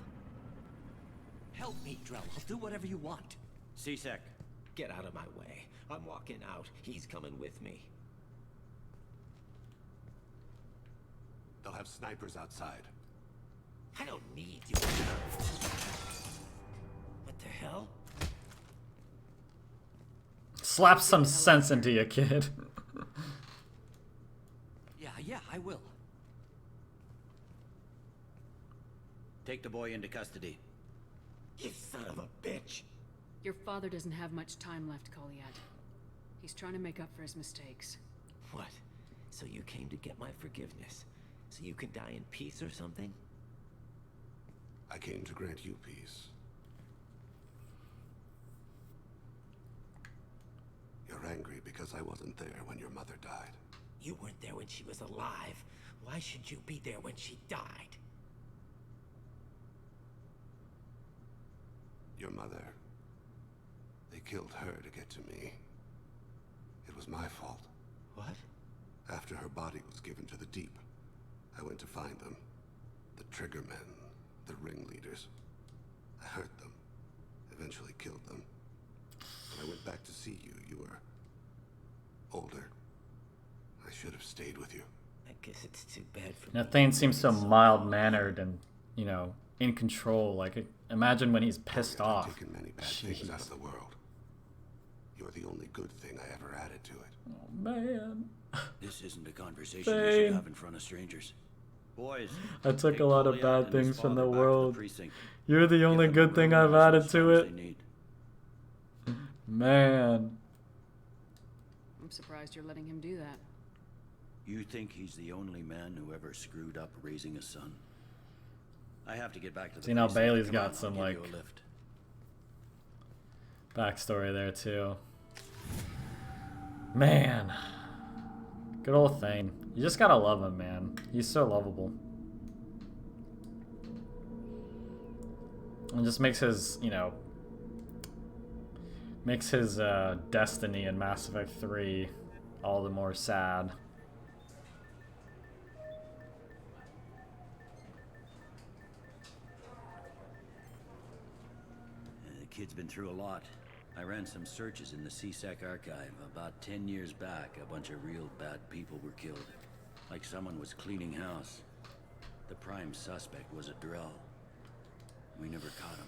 Help me, Drell. I'll do whatever you want. CSEC. Get out of my way. I'm walking out. He's coming with me. They'll have snipers outside. I don't need you. What the hell? Slap some sense into you, kid. Yeah, I will. Take the boy into custody. You son of a bitch. Your father doesn't have much time left, Kolyat. He's trying to make up for his mistakes. What? So you came to get my forgiveness? So you can die in peace or something? I came to grant you peace. You're angry because I wasn't there when your mother died. You weren't there when she was alive. Why should you be there when she died? Your mother. They killed her to get to me. It was my fault. What? After her body was given to the deep, I went to find them. The triggermen, the ringleaders. I hurt them. Eventually killed them. When I went back to see you, you were older. I should have stayed with you. I guess it's too bad for Now, me. Thane seems so mild-mannered and, you know, in control. Like, imagine when he's pissed off. I've taken many bad things out of the world. You're the only good thing I ever added to it. Oh, man. This isn't a conversation you Thane. should have in front of strangers. Boys, I took a lot of bad things from the world. precinct. You're the only good thing I've added to it. Man. I'm surprised you're letting him do that. You think he's the only man who ever screwed up raising a son? I have to get back to the See, now precinct. Bailey's Come got on, some, I'll give like, you a lift. backstory there, too. Man. Good old Thane. You just gotta love him, man. He's so lovable. And just makes his, you know, makes his destiny in Mass Effect 3 all the more sad. The kid's been through a lot. I ran some searches in the CSEC archive. About 10 years back, a bunch of real bad people were killed. Like someone was cleaning house. The prime suspect was a Drell. We never caught him.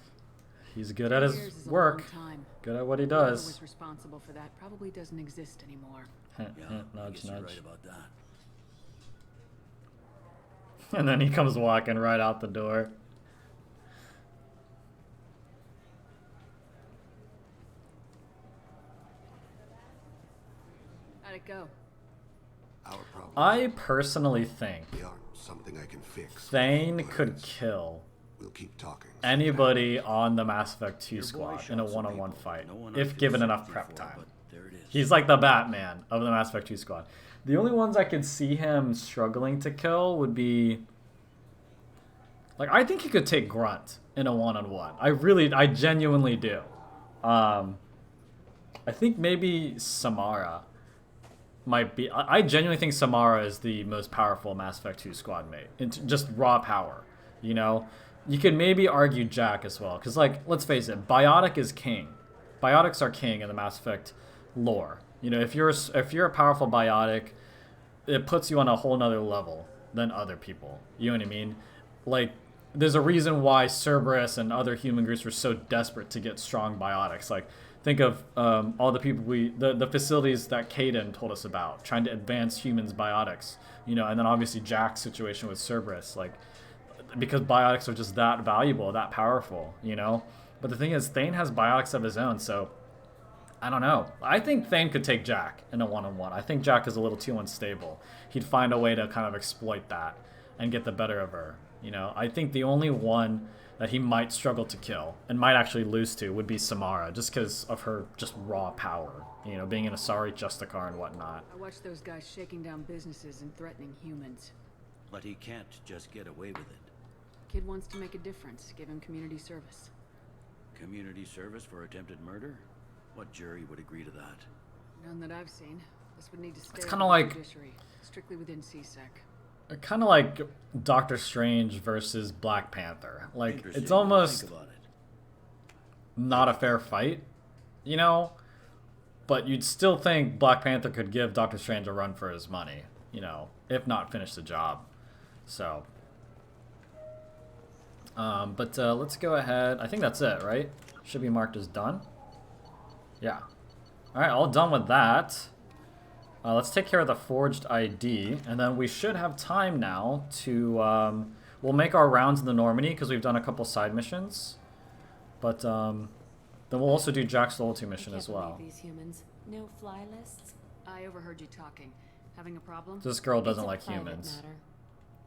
He's good at his Years is a work. long time. Good at what he Whoever does. was responsible for that probably doesn't exist anymore. Yeah, I nudge, guess you're nudge. right about that. And then he comes walking right out the door. How'd it go? Our problem. I personally think They aren't something I can fix. Thane could kill We'll keep talking. anybody on the Mass Effect 2 Your boy squad shot in a some one-on-one people. fight, No one if I've given been enough sympathy prep for, time. but there it is. He's like the Batman of the Mass Effect 2 squad. The only ones I could see him struggling to kill would be... Like, I think he could take Grunt in a one-on-one. I genuinely do. I think maybe Samara might be... I genuinely think Samara is the most powerful Mass Effect 2 squad mate. It's just raw power, you know? You could maybe argue Jack as well. Because, like, let's face it, Biotic is king. Biotics are king in the Mass Effect lore. You know, if you're a powerful Biotic, it puts you on a whole nother level than other people. You know what I mean? Like, there's a reason why Cerberus and other human groups were so desperate to get strong Biotics. Like, think of all the people the facilities that Kaidan told us about, trying to advance humans' Biotics. You know, and then obviously Jack's situation with Cerberus, like, because Biotics are just that valuable, that powerful, you know? But the thing is, Thane has Biotics of his own, so I don't know. I think Thane could take Jack in a one-on-one. I think Jack is a little too unstable. He'd find a way to kind of exploit that and get the better of her, you know? I think the only one that he might struggle to kill and might actually lose to would be Samara, just because of her just raw power, you know, being an Asari Justicar and whatnot. I watched those guys shaking down businesses and threatening humans. But he can't just get away with it. Kid wants to make a difference. Give him community service. Community service for attempted murder? What jury would agree to that? None that I've seen. This would need to stay It's kinda within like- judiciary, strictly within CSEC. Kind of like Doctor Strange versus Black Panther. Like, Interesting. it's almost Think about it. not a fair fight, you know? But you'd still think Black Panther could give Doctor Strange a run for his money, you know, if not finish the job. So, but let's go ahead. I think that's it, right? Should be marked as done. Yeah. All right, all done with that. Let's take care of the forged ID, and then we should have time now to... we'll make our rounds in the Normandy, because we've done a couple side missions. But then we'll also do Jack's loyalty mission as well. These humans, no fly lists. I overheard you talking. Having a problem? This girl doesn't It's a like private humans. matter.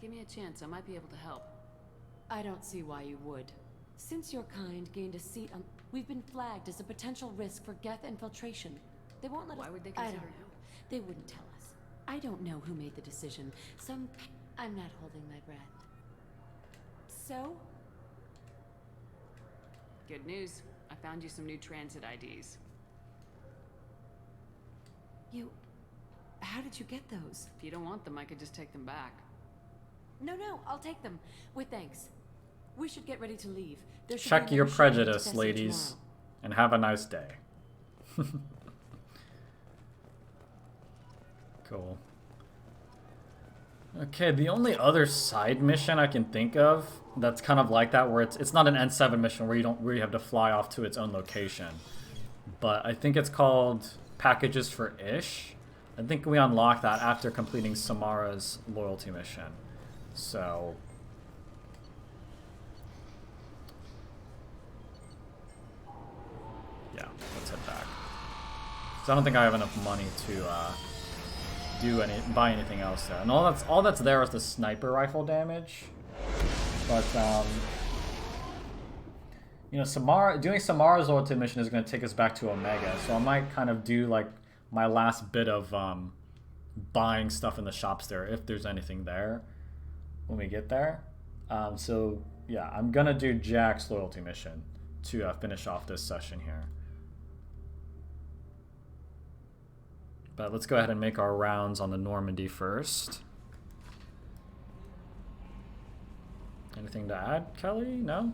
Give me a chance. I might be able to help. I don't see why you would. Since your kind gained a seat on... We've been flagged as a potential risk for Geth infiltration. They won't let us... Why would they I consider don't know. They wouldn't tell us. I don't know who made the decision. I'm not holding my breath. So? Good news. I found you some new transit IDs. How did you get those? If you don't want them, I could just take them back. No, I'll take them. With thanks. We should get ready to leave. There should Check be your another shipment to prejudice, Tessie ladies, tomorrow. and have a nice day. Cool. Okay, the only other side mission I can think of that's kind of like that, where it's not an N7 mission where you have to fly off to its own location, but I think it's called Packages for Ish. I think we unlock that after completing Samara's loyalty mission. So yeah, let's head back. So I don't think I have enough money to buy anything else there. And all that's there is the sniper rifle damage. But you know, doing Samara's loyalty mission is going to take us back to Omega, so I might kind of do like my last bit of buying stuff in the shops there if there's anything there when we get there. So yeah, I'm gonna do Jack's loyalty mission to finish off this session here. But let's go ahead and make our rounds on the Normandy first. Anything to add, Kelly? No?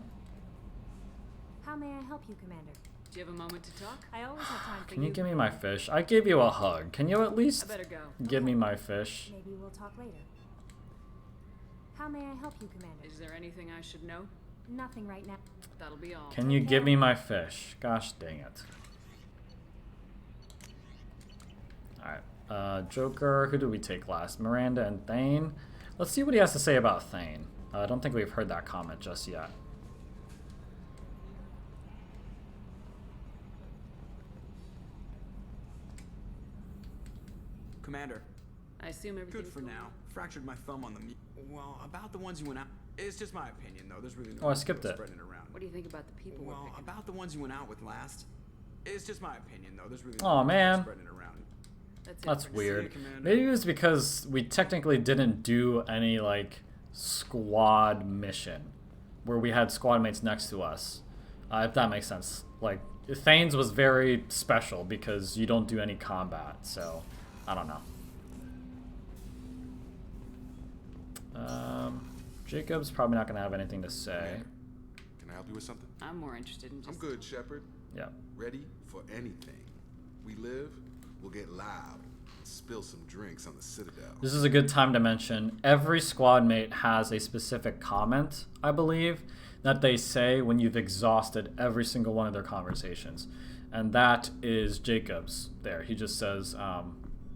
How may I help you, Commander? Do you have a moment to talk? I always have time for Can you give me my fish? I gave you a hug. Can you at least I better go. give me my fish? Maybe we'll talk later. How may I help you, Commander? Is there anything I should know? Nothing right now. That'll be all. Can you give me my fish? Gosh dang it. Alright, Joker, who did we take last? Miranda and Thane. Let's see what he has to say about Thane. I don't think we've heard that comment just yet. Commander. I assume everything's Good for now. Fractured my thumb on the well, about the ones who went out. It's just my opinion, though. There's really no I skipped it. spreading it around. What do you think about the people we're picking? About the ones you went out with last. It's just my opinion, though. There's really Oh man, spreading it around. that's weird. Maybe it was because we technically didn't do any like squad mission where we had squad mates next to us. If that makes sense. Like Thane's was very special because you don't do any combat, so I don't know. Jacob's probably not gonna have anything to say. Can I help you with something? I'm more interested in just... I'm good, Shepard. Yeah. Ready for anything. We live, we'll get loud and spill some drinks on the Citadel. This is a good time to mention every squad mate has a specific comment, I believe, that they say when you've exhausted every single one of their conversations. And that is Jacob's there. He just says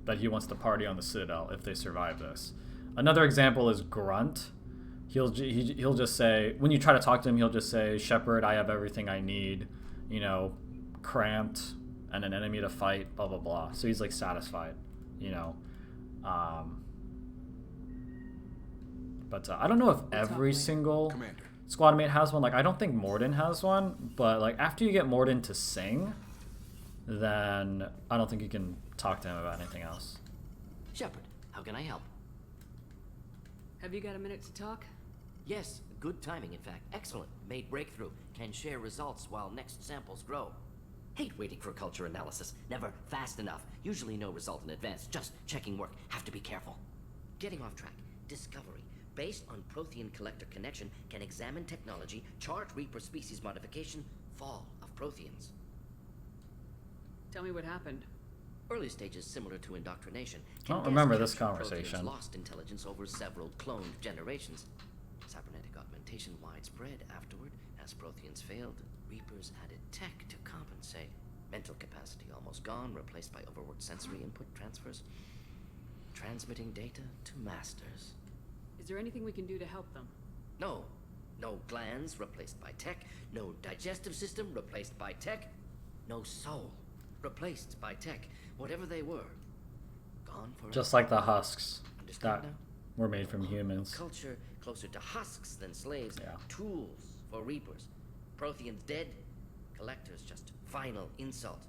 that he wants to party on the Citadel if they survive this. Another example is Grunt. He'll just say, when you try to talk to him, he'll just say, Shepard, I have everything I need, you know, cramped and an enemy to fight, blah, blah, blah. So he's like satisfied, you know. But I don't know if every single squad mate has one. Like, I don't think Morden has one, but like after you get Morden to sing, then I don't think you can talk to him about anything else. Shepard, how can I help? Have you got a minute to talk? Yes, good timing, in fact. Excellent. Made breakthrough. Can share results while next samples grow. Hate waiting for culture analysis. Never fast enough. Usually no result in advance. Just checking work. Have to be careful. Getting off track. Discovery. Based on Prothean collector connection, can examine technology, chart Reaper species modification, fall of Protheans. Tell me what happened. Early stages similar to indoctrination. I don't remember this conversation. Protheans lost intelligence over several cloned generations. Cybernetic augmentation widespread afterward. As Protheans failed, Reapers added tech to compensate. Mental capacity almost gone, replaced by overworked sensory input transfers. Transmitting data to masters. Is there anything we can do to help them? No. No glands replaced by tech. No digestive system replaced by tech. No soul replaced by tech. Whatever they were, gone. on for Just like the husks Understand that now? were made from humans. Culture closer to husks than slaves. Yeah. Tools for reapers. Protheans dead. Collectors just final insult.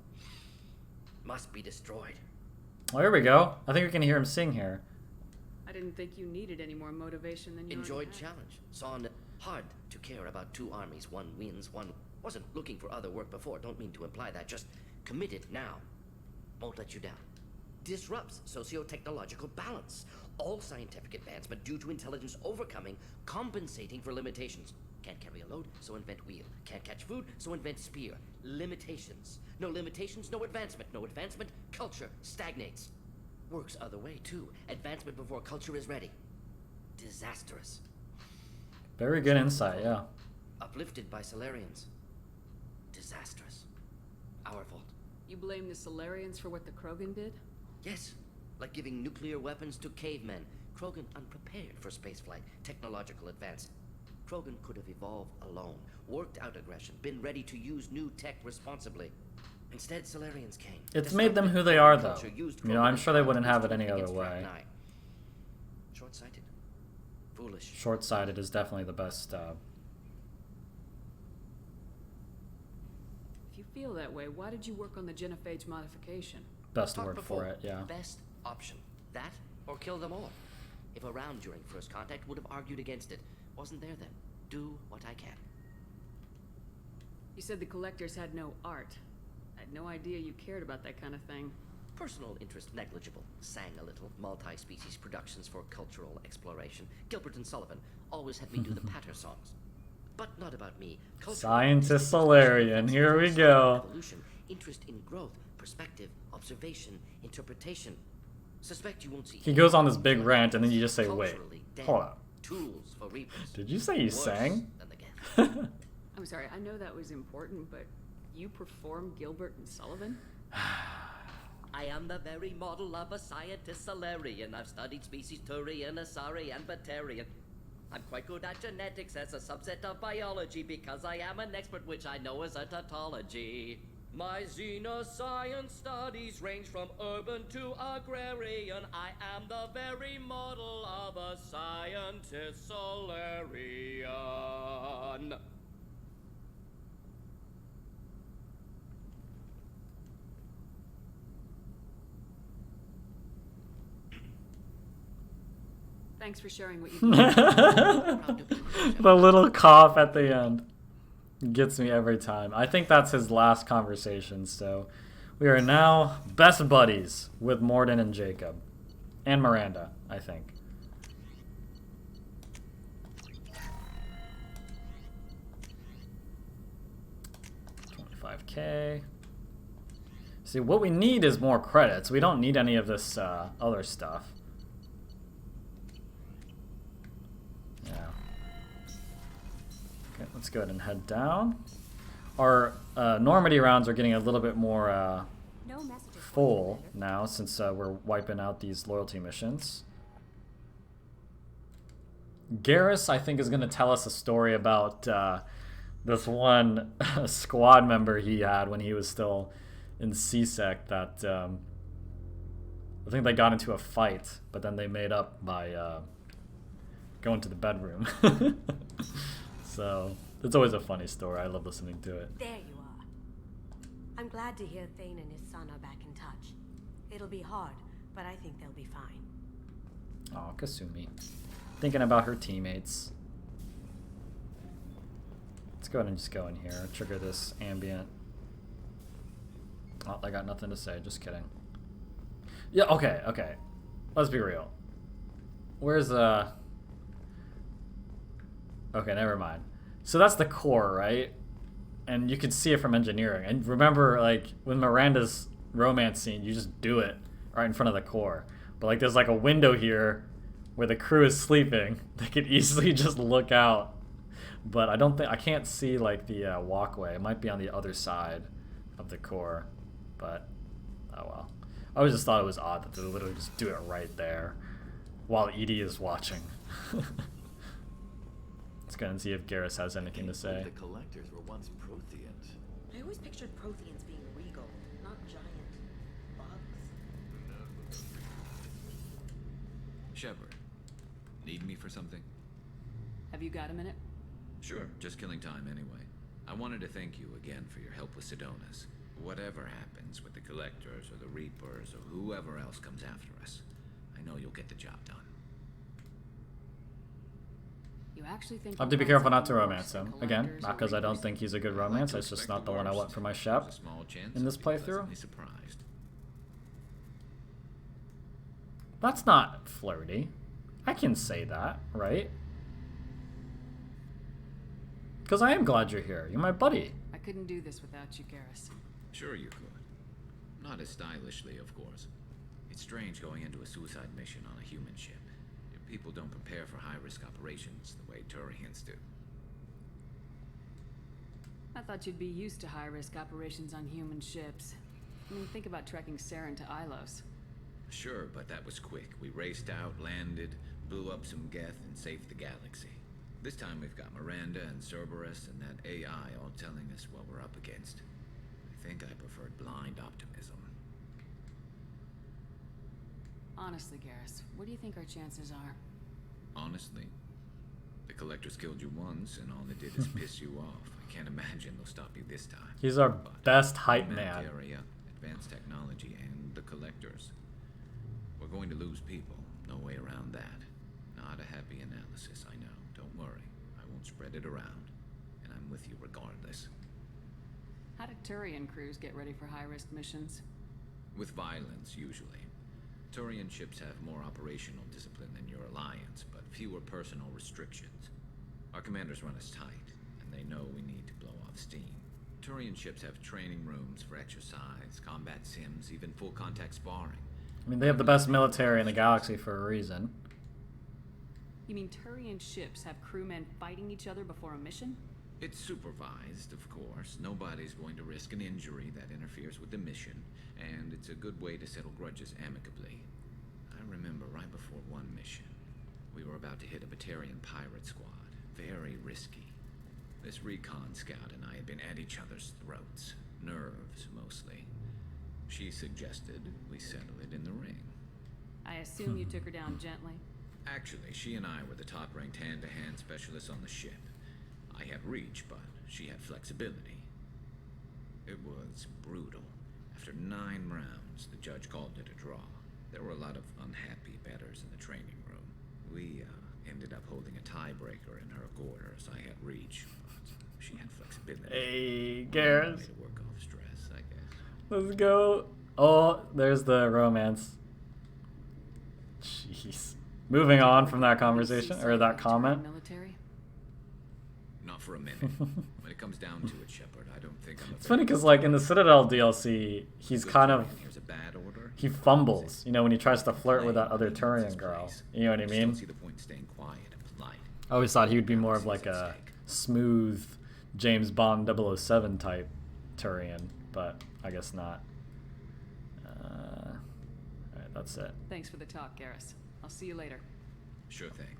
Must be destroyed. Oh, here we go. I think we can hear him sing here. I didn't think you needed any more motivation than you Enjoyed already had. challenge. Saw hard to care about two armies. One wins, one wasn't looking for other work before. Don't mean to imply that. Just committed now. Won't let you down. Disrupts socio-technological balance. All scientific advancement due to intelligence overcoming, compensating for limitations. Can't carry a load, so invent wheel. Can't catch food, so invent spear. Limitations. No limitations, no advancement. No advancement, culture stagnates. Works other way, too. Advancement before culture is ready. Disastrous. Very good insight, yeah. Uplifted by Solarians. Disastrous. Our fault. You blame the Solarians for what the Krogan did? Yes. Like giving nuclear weapons to cavemen. Krogan unprepared for spaceflight. Technological advance. Krogan could have evolved alone. Worked out aggression. Been ready to use new tech responsibly. Instead, Solarians came. It's made them who they are, though. You know, I'm sure they wouldn't have it any other way. Short-sighted. Foolish. Short-sighted is definitely the best. If you feel that way, why did you work on the genophage modification? Best word for it, yeah. Best option. That or kill them all. If around during first contact, would have argued against it. Wasn't there then. Do what I can. You said the collectors had no art. I had no idea you cared about that kind of thing. Personal interest negligible. Sang a little. Multi-species productions for cultural exploration. Gilbert and Sullivan always had me do the patter songs. But not about me. Scientist Solarian, here we go. Evolution, interest in growth, perspective, observation, interpretation. Suspect you won't see. He goes on this big rant and then you just say, wait, hold up. Tools for reapers. Did you say you sang? I'm sorry, I know that was important, but you perform Gilbert and Sullivan? I am the very model of a scientist Solarian. I've studied species Turian, Asari, and Batarian. I'm quite good at genetics as a subset of biology because I am an expert, which I know is a tautology. My xenoscience studies range from urban to agrarian. I am the very model of a scientist Solarian. Thanks for sharing what you The little cough at the end gets me every time. I think that's his last conversation, so we are now best buddies with Morden and Jacob. And Miranda, I think. $25K. See, what we need is more credits. We don't need any of this other stuff. Yeah. Okay, let's go ahead and head down. Our Normandy rounds are getting a little bit more full now since we're wiping out these loyalty missions. Garrus, I think, is going to tell us a story about this one squad member he had when he was still in CSEC that I think they got into a fight, but then they made up by going to the bedroom. So it's always a funny story. I love listening to it. There you are. I'm glad to hear Thane and his son are back in touch. It'll be hard, but I think they'll be fine. Oh, Kasumi. Thinking about her teammates. Let's go ahead and just go in here. Trigger this ambient. Oh, I got nothing to say. Just kidding. Yeah, okay, okay. Let's be real. Where's Okay, never mind. So that's the core, right? And you can see it from engineering. And remember, like, with Miranda's romance scene, you just do it right in front of the core. But, like, there's, like, a window here where the crew is sleeping. They could easily just look out. But I can't see, like, the walkway. It might be on the other side of the core. But, oh well. I always just thought it was odd that they literally just do it right there while Edie is watching. Let's go and see if Garrus has anything to say. The collectors were once Protheans. I always pictured Protheans being regal, not giant bugs. Shepard, need me for something? Have you got a minute? Sure, just killing time anyway. I wanted to thank you again for your help with Sidonis. Whatever happens with the Collectors or the Reapers or whoever else comes after us, I know you'll get the job done. You actually think I have to be careful not to romance him. Again, not because I don't think he's a good romance, it's just not the one I want for my Shep in this playthrough. Surprised. That's not flirty. I can say that, right? Because I am glad you're here. You're my buddy. I couldn't do this without you, Garrus. Sure you could. Not as stylishly, of course. It's strange going into a suicide mission on a human ship. Your people don't prepare for high-risk operations the way Turians do. I thought you'd be used to high-risk operations on human ships. I mean, think about trekking Saren to Ilos. Sure, but that was quick. We raced out, landed, blew up some Geth, and saved the galaxy. This time we've got Miranda and Cerberus and that AI all telling us what we're up against. I think I preferred blind optimism. Honestly, Garrus, what do you think our chances are? Honestly, the Collectors killed you once, and all they did is piss you off. I can't imagine they'll stop you this time. He's our best hype man. Area, advanced technology, and the Collectors. We're going to lose people. No way around that. Not a happy analysis, I know. Don't worry. I won't spread it around. And I'm with you regardless. How do Turian crews get ready for high-risk missions? With violence, usually. Turian ships have more operational discipline than your alliance, but fewer personal restrictions. Our commanders run us tight, and they know we need to blow off steam. Turian ships have training rooms for exercise, combat sims, even full-contact sparring. I mean, they have the best military in the galaxy for a reason. You mean Turian ships have crewmen fighting each other before a mission? It's supervised, of course. Nobody's going to risk an injury that interferes with the mission, and it's a good way to settle grudges amicably. I remember right before one mission, we were about to hit a Batarian pirate squad. Very risky. This recon scout and I had been at each other's throats. Nerves, mostly. She suggested we settle it in the ring. I assume you took her down gently? Actually, she and I were the top-ranked hand-to-hand specialists on the ship. I had reach, but she had flexibility. It was brutal. After 9 rounds, the judge called it a draw. There were a lot of unhappy bettors in the training room. We ended up holding a tiebreaker in her quarters. I had reach, but she had flexibility. Hey, Garrus. Way to work off stress, I guess. Let's go. Oh, there's the romance. Jeez. Moving on from that conversation, or that comment. Military? Not for a minute. When it comes down to it, Shepard, I don't think I'm a It's funny because, like, in the Citadel DLC, he's kind of... Here's a bad order. He fumbles, you know, when he tries to flirt with that other Turian girl. You know what I mean? See the point in staying quiet and polite. I always thought he would be more of like a smooth James Bond 007 type Turian, but I guess not. Alright, that's it. Thanks for the talk, Garrus. I'll see you later. Sure thing.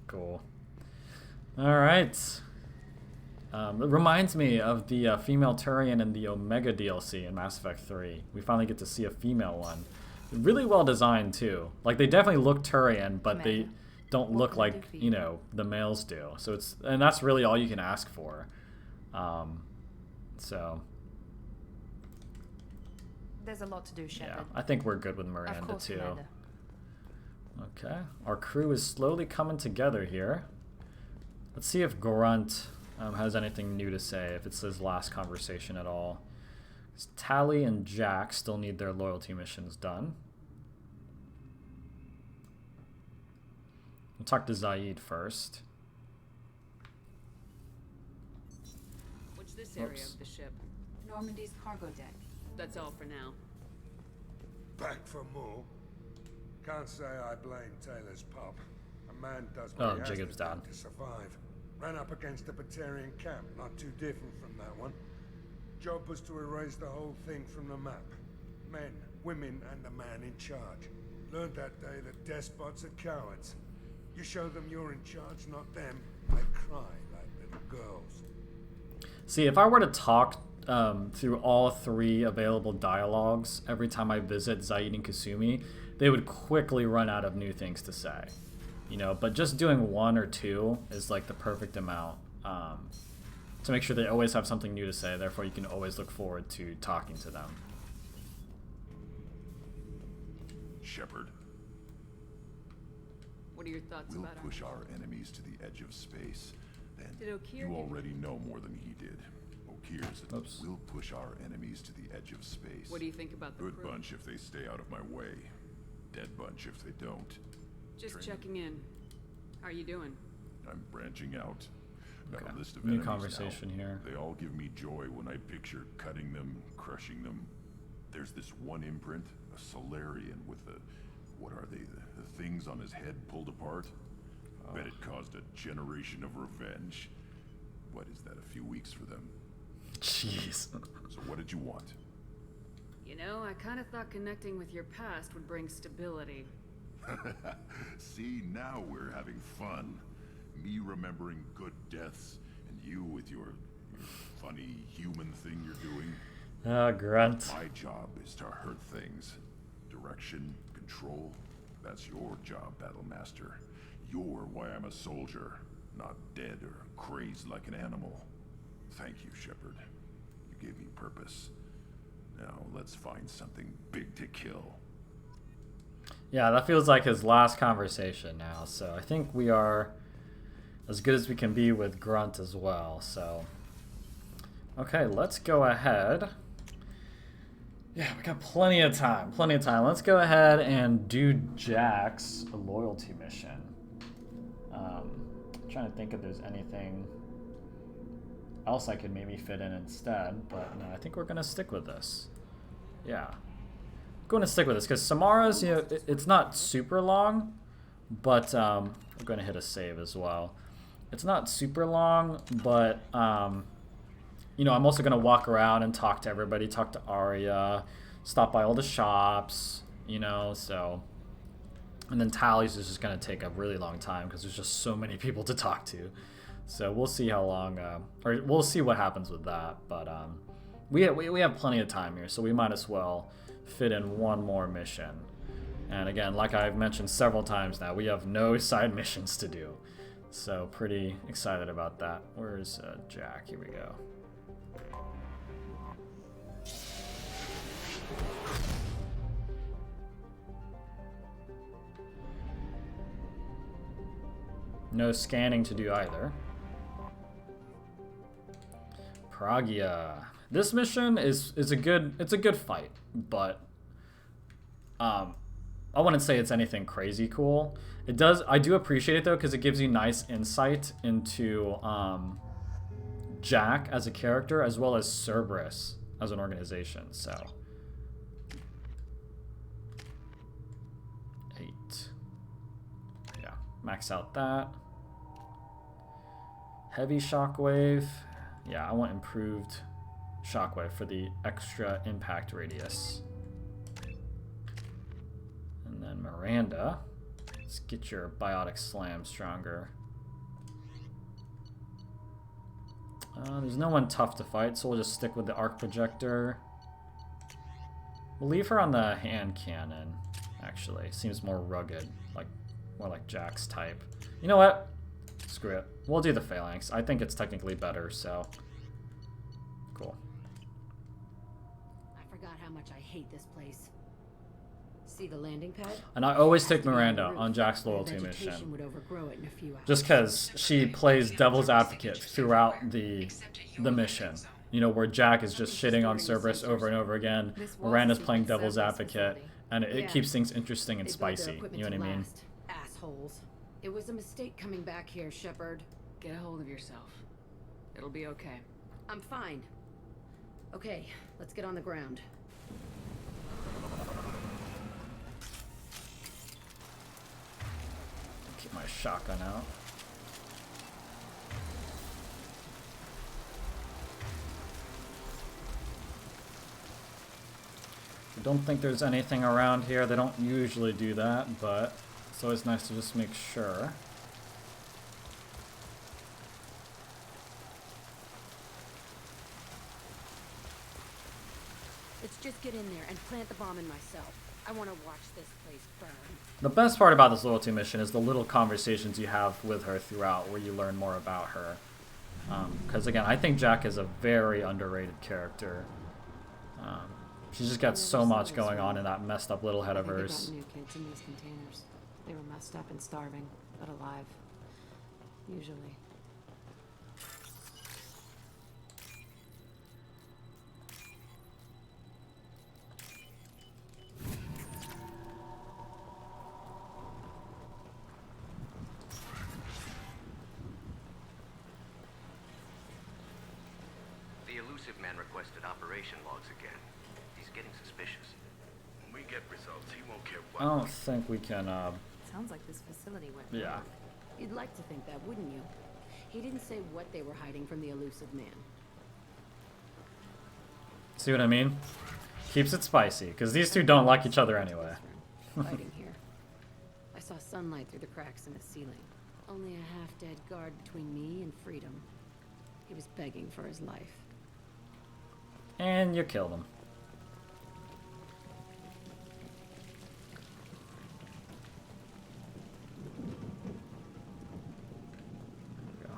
Cool. Alright. It reminds me of the female Turian in the Omega DLC in Mass Effect 3. We finally get to see a female one. Really well designed too. Like, they definitely look Turian, but they don't look like, you know, the males do. So it's, and that's really all you can ask for. So there's a lot to do, Shepard. yeah, I think we're good with Miranda of course, too. Commander. Okay, our crew is slowly coming together here. Let's see if Grunt has anything new to say, if it's his last conversation at all. Tally and Jack still need their loyalty missions done. We'll talk to Zaid first. What's this area of the ship? Normandy's cargo deck. That's all for now. Back for more. Can't say I blame Taylor's pop. A man does what he has Jacob's to do down. to survive. Ran up against a Batarian camp, not too different from that one. Job was to erase the whole thing from the map. Men, women, and the man in charge. Learned that day that despots are cowards. You show them you're in charge, not them, they cry like little girls. See, if I were to talk through all 3 available dialogues every time I visit Zaid and Kasumi, they would quickly run out of new things to say. You know, but just doing 1 or 2 is like the perfect amount to make sure they always have something new to say. Therefore, you can always look forward to talking to them. Shepard. What are your thoughts We'll about push our enemies to the edge of space. Then Did Okeer you already know more than he did. Okeer's we'll push our enemies to the edge of space. What do you think about the Good crew? bunch if they stay out of my way. Dead bunch if they don't. Just checking in. How are you doing? I'm branching out. Got a list of New enemies conversation now. here. They all give me joy when I picture cutting them, crushing them. There's this one imprint, a Solarian with the, what are they, the things on his head pulled apart? Bet it caused a generation of revenge. What is that, a few weeks for them? Jeez. So what did you want? You know, I kind of thought connecting with your past would bring stability. See, now we're having fun. Me remembering good deaths, and you with your funny human thing you're doing. Grunt. My job is to hurt things. Direction, control, that's your job, Battlemaster. You're why I'm a soldier, not dead or crazed like an animal. Thank you, Shepard. You gave me purpose. Now let's find something big to kill. Yeah, that feels like his last conversation now, so I think we are as good as we can be with Grunt as well, so... Okay, let's go ahead. Yeah, we got plenty of time, Let's go ahead and do Jack's loyalty mission. Trying to think if there's anything else I could maybe fit in instead, but no, I think we're going to stick with this. Yeah. Going to stick with this because Samara's, you know, it's not super long, but we're going to hit a save as well. It's not super long, but you know, I'm also going to walk around and talk to everybody, talk to Arya, stop by all the shops, you know, so. And then Tally's is just going to take a really long time because there's just so many people to talk to. So we'll see how long, or we'll see what happens with that. But we have plenty of time here, so we might as well fit in one more mission. And again, like I've mentioned several times now, we have no side missions to do. So pretty excited about that. Where's Jack? Here we go. No scanning to do either. Pragia. This mission is a good fight, but I wouldn't say it's anything crazy cool. I do appreciate it though, because it gives you nice insight into Jack as a character as well as Cerberus as an organization. So 8. Yeah, max out that. Heavy shockwave. Yeah, I want improved shockwave for the extra impact radius. And then Miranda. Let's get your biotic slam stronger. There's no one tough to fight, so we'll just stick with the arc projector. We'll leave her on the hand cannon, actually. Seems more rugged, more like Jack's type. You know what? Screw it. We'll do the phalanx. I think it's technically better, so. Cool. I forgot how much I hate this place. See the landing pad? And I always take Miranda on Jack's loyalty mission. Would overgrow it in a few hours. Just because she plays devil's advocate throughout the mission. You know, where Jack is just shitting on Cerberus over and over again. Miranda's playing devil's advocate. And it keeps things interesting and spicy. You know what I mean? Assholes. It was a mistake coming back here, Shepard. Get a hold of yourself. It'll be okay. I'm fine. Okay, let's get on the ground. Get my shotgun out. I don't think there's anything around here. They don't usually do that, but it's always nice to just make sure. Let's just get in there and plant the bomb in myself. I want to watch this place burn. The best part about this loyalty mission is the little conversations you have with her throughout where you learn more about her. Because again, I think Jack is a very underrated character. She just got so much going on in that messed up little head of hers. New kids in these containers. They were messed up and starving, but alive. Usually. The elusive man requested operation logs again. He's getting suspicious. When we get results, he won't care I don't think we can, Sounds like this facility went yeah. wrong. You'd like to think that, wouldn't you? He didn't say what they were hiding from the elusive man. See what I mean? Keeps it spicy, because these two don't like each other anyway. Fighting here. I saw sunlight through the cracks in the ceiling. Only a half-dead guard between me and freedom. He was begging for his life. And you killed him. There we go.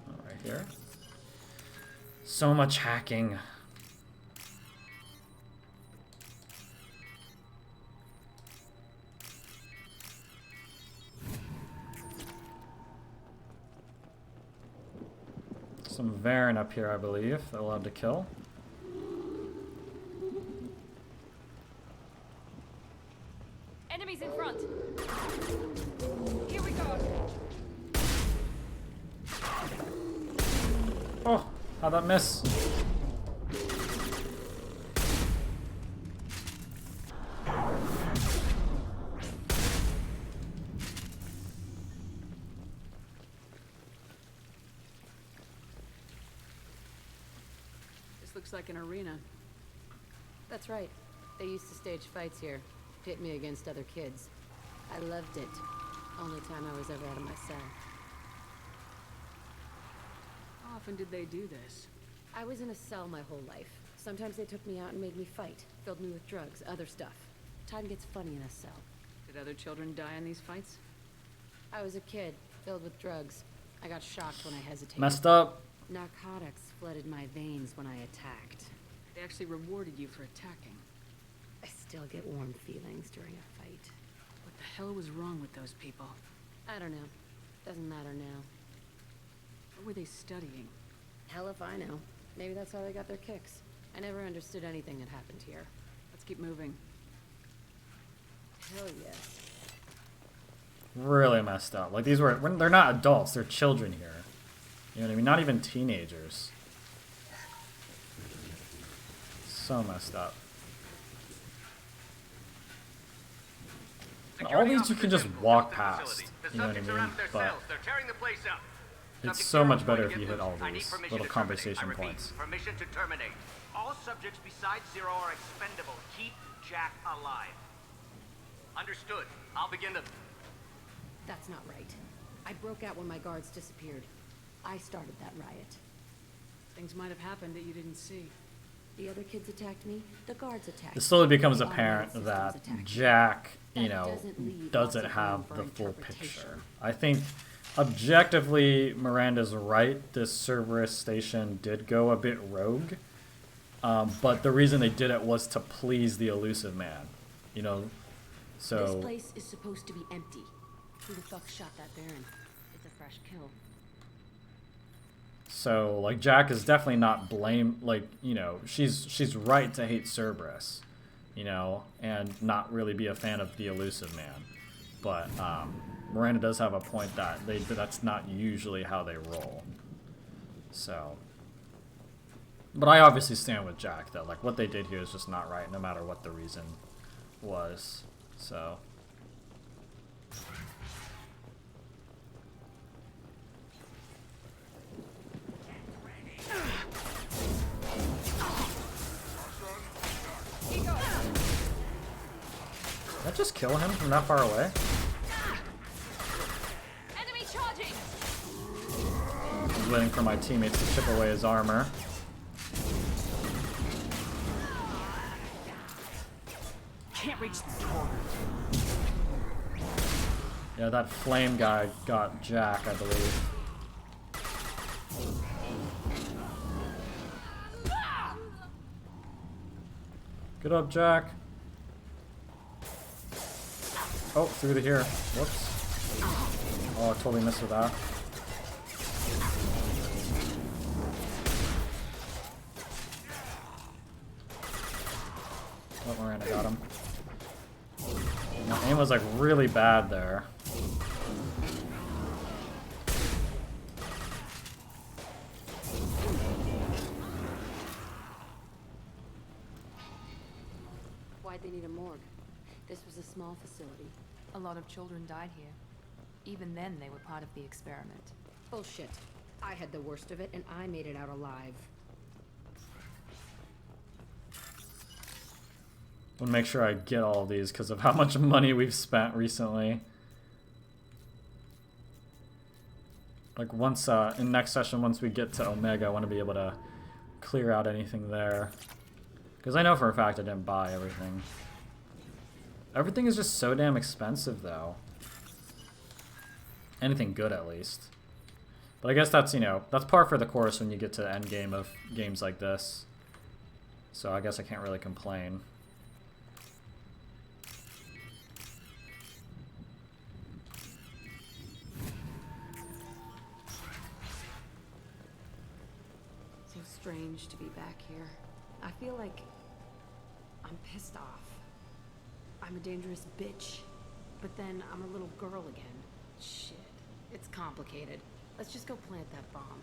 All right here. So much hacking. Some Varen up here, I believe. They're allowed to kill. Enemies in front. Here we go. Oh, how'd that miss? Looks like an arena. That's right. They used to stage fights here. Pit me against other kids. I loved it. Only time I was ever out of my cell. How often did they do this? I was in a cell my whole life. Sometimes they took me out and made me fight. Filled me with drugs, other stuff. Time gets funny in a cell. Did other children die in these fights? I was a kid, filled with drugs. I got shocked when I hesitated. Messed up. Narcotics flooded my veins when I attacked. They actually rewarded you for attacking. I still get warm feelings during a fight. What the hell was wrong with those people? I don't know. Doesn't matter now. What were they studying? Hell if I know. Maybe that's how they got their kicks. I never understood anything that happened here. Let's keep moving. Hell yes. Really messed up. Like, they're not adults, they're children here. You know what I mean? Not even teenagers. So messed up. And all these you can just walk past. You know what I mean? But it's so much better if you hit all these little conversation points. Permission to terminate. All subjects besides Zero are expendable. Keep Jack alive. Understood. I'll begin the... That's not right. I broke out when my guards disappeared. I started that riot. Things might have happened that you didn't see. The other kids attacked me, the guards attacked me. It slowly becomes apparent that Jack, you know, doesn't have the full picture. I think objectively Miranda's right. This Cerberus station did go a bit rogue. But the reason they did it was to please the elusive man. You know, so... This place is supposed to be empty. Who the fuck shot that Baron? It's a fresh kill. So, like, Jack is definitely not like, you know, she's right to hate Cerberus, you know, and not really be a fan of the elusive man. But Miranda does have a point that that's not usually how they roll. So, but I obviously stand with Jack that, like, what they did here is just not right, no matter what the reason was. So. Did that just kill him from that far away? Enemy charging. I'm waiting for my teammates to chip away his armor. can't reach the target. Yeah, that flame guy got Jack, I believe. Get up, Jack. Oh, through to here. Whoops. Oh, I totally missed with that. Oh, Miranda got him. My aim was like really bad there. Why'd they need a morgue? This was a small facility. A lot of children died here. Even then, they were part of the experiment. Bullshit. I had the worst of it, and I made it out alive. I want to make sure I get all of these because of how much money we've spent recently. Like once, in next session, once we get to Omega, I want to be able to clear out anything there. Because I know for a fact I didn't buy everything. Everything is just so damn expensive, though. Anything good, at least. But I guess that's, you know, that's par for the course when you get to the end game of games like this. So I guess I can't really complain. So strange to be back here. I feel like I'm pissed off. I'm a dangerous bitch, but then I'm a little girl again. Shit, it's complicated. Let's just go plant that bomb.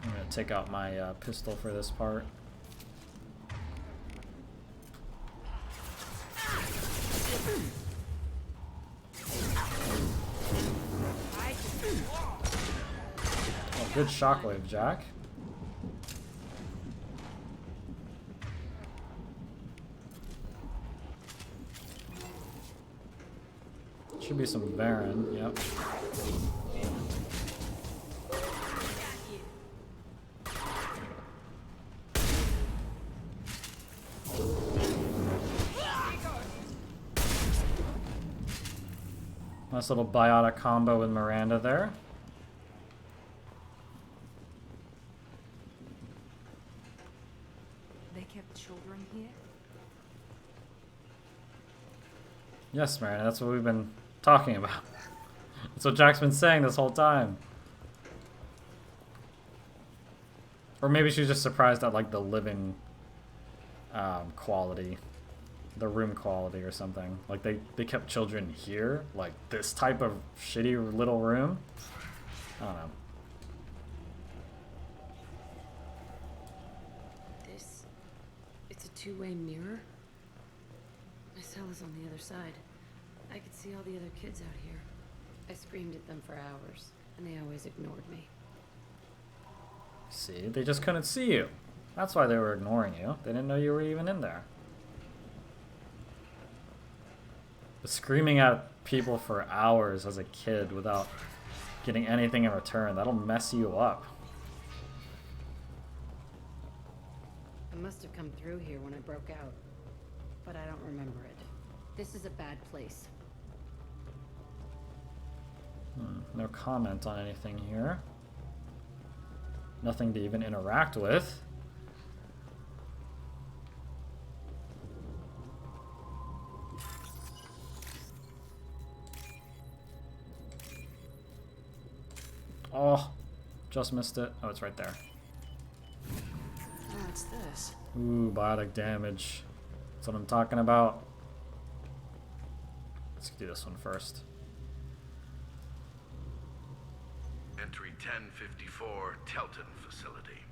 I'm gonna take out my pistol for this part. Oh, good shockwave, Jack. Should be some Varen, yep. Nice little biotic combo with Miranda there. They kept children here? Yes, Miranda, that's what we've been talking about. That's what Jack's been saying this whole time. Or maybe she's just surprised at like the living quality, the room quality or something. Like they kept children here, like this type of shitty little room. I don't know. It's a two-way mirror. My cell is on the other side. I could see all the other kids out here. I screamed at them for hours, and they always ignored me. See, they just couldn't see you. That's why they were ignoring you. They didn't know you were even in there. But screaming at people for hours as a kid without getting anything in return, that'll mess you up. I must have come through here when I broke out, but I don't remember it. This is a bad place. No comment on anything here. Nothing to even interact with. Oh, just missed it. Oh, it's right there. What's this? Ooh, biotic damage. That's what I'm talking about. Let's do this one first. Entry 1054, Telton facility.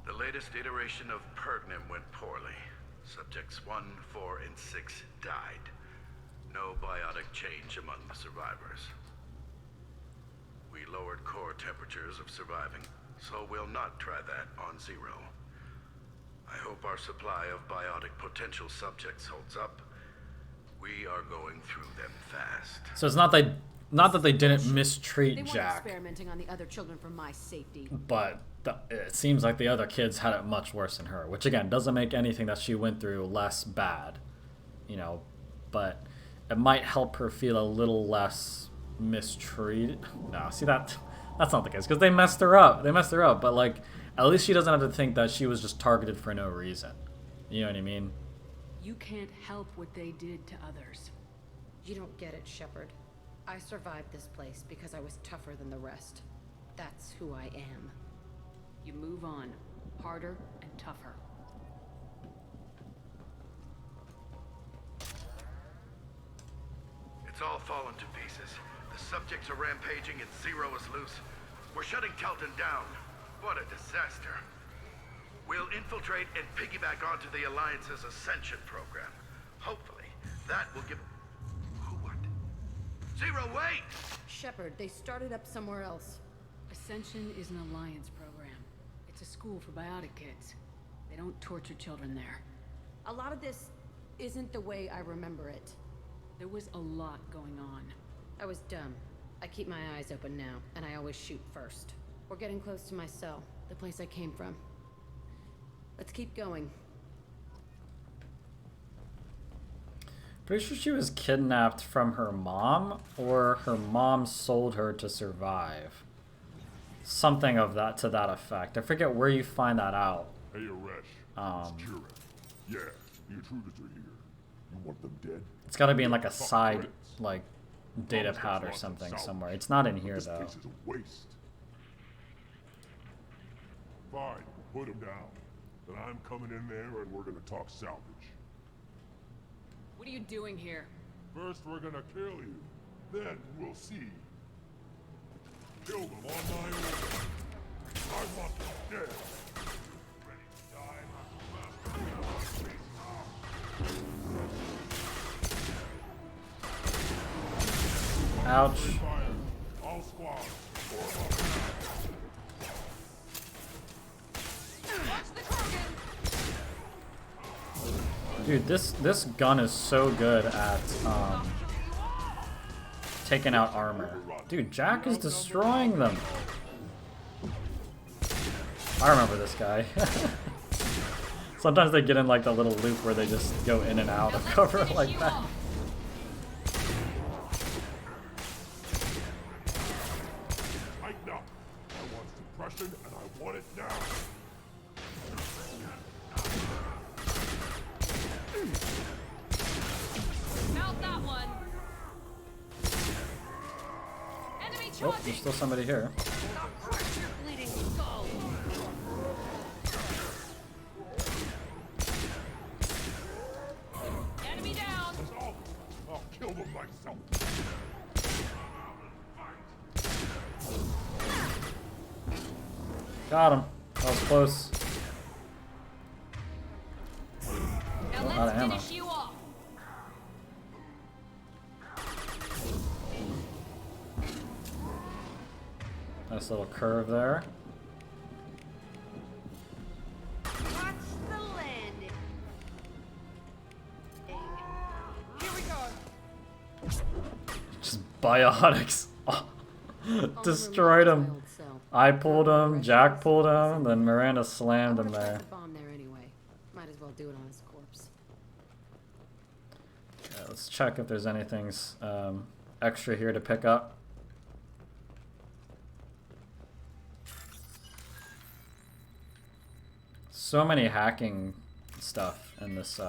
The latest iteration of Pergnim went poorly. Subjects 1, 4, and 6 died. No biotic change among the survivors. We lowered core temperatures of surviving, so we'll not try that on Zero. I hope our supply of biotic potential subjects holds up. We are going through them fast. So it's not that not that they didn't They mistreat weren't Jack, experimenting on the other children for my safety. but it seems like the other kids had it much worse than her, which again doesn't make anything that she went through less bad, you know, but it might help her feel a little less mistreated. No, see, that's not the case, because they messed her up. But like, at least she doesn't have to think that she was just targeted for no reason. You know what I mean? You can't help what they did to others. You don't get it, Shepard. I survived this place because I was tougher than the rest. That's who I am. You move on, harder and tougher. It's all fallen to pieces. The subjects are rampaging and Zero is loose. We're shutting Telton down. What a disaster. We'll infiltrate and piggyback onto the Alliance's Ascension program. Hopefully, that will give... What? Zero, wait! Shepard, they started up somewhere else. Ascension is an Alliance program. It's a school for biotic kids. They don't torture children there. A lot of this isn't the way I remember it. There was a lot going on. I was dumb. I keep my eyes open now, and I always shoot first. We're getting close to my cell, the place I came from. Let's keep going. Pretty sure she was kidnapped from her mom, or her mom sold her to survive. Something of that to that effect. I forget where you find that out. Hey, Aresh. It's Kira. Yeah, the intruders are here. You want them dead? It's got to be in like a side, like, data pad or something somewhere. It's not in here though. This place is a waste. Fine, put him down. Then I'm coming in there and we're gonna talk salvage. What are you doing here? First we're gonna kill you. Then we'll see. Kill them on my order. I want them dead. Ready to die? Ouch. All squads. Dude, this gun is so good at taking out armor. Dude, Jack is destroying them. I remember this guy. Sometimes they get in like the little loop where they just go in and out of cover like that. Tighten up. I want suppression and I want it now. Out that one. Enemy Oh, there's still somebody here. bleeding skull. Enemy down. I'll kill them myself. Got him. That was close. Now Out of let's ammo. finish you off. Nice little curve there. Watch the landing. Here we go. Just biotics. Destroyed him. I pulled him, Jack pulled him, then Miranda slammed him there. Bomb there anyway. Might as well do it on his corpse. Okay, let's check if there's anything extra here to pick up. So many hacking stuff in this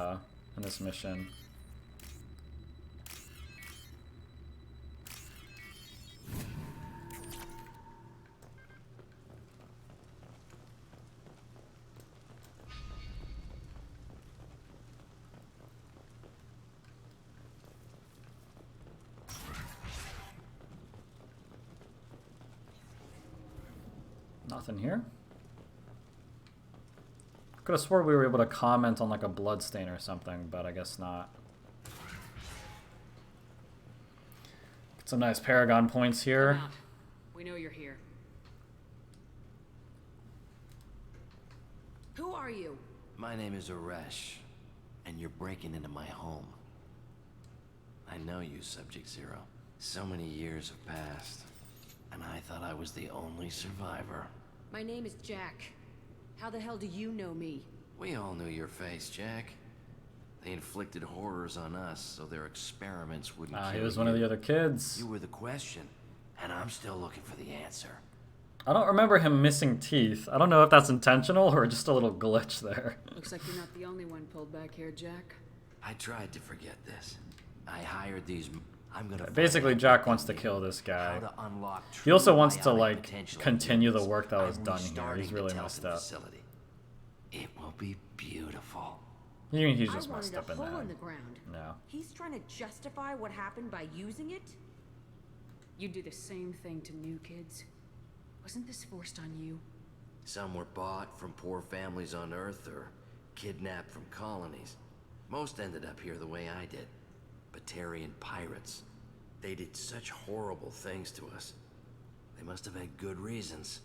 mission. Nothing here. Could have swore we were able to comment on like a bloodstain or something, but I guess not. Get some nice Paragon points here. Come out. We know you're here. Who are you? My name is Aresh, and you're breaking into my home. I know you, Subject Zero. So many years have passed, and I thought I was the only survivor. My name is Jack. How the hell do you know me? We all knew your face, Jack. They inflicted horrors on us so their experiments wouldn't kill you. He was one of the other kids. You were the question, and I'm still looking for the answer. I don't remember him missing teeth. I don't know if that's intentional or just a little glitch there. Looks like you're not the only one pulled back here, Jack. I tried to forget this. I hired these... I'm gonna basically, Jack wants to kill this guy. He also wants to, like, continue the work that was done here. He's really messed up. It will be beautiful. He's just messed up in hole that. in the ground. No. He's trying to justify what happened by using it? You do the same thing to new kids. Wasn't this forced on you? Some were bought from poor families on Earth or kidnapped from colonies. Most ended up here the way I did. Batarian pirates. They did such horrible things to us. They must have had good reasons.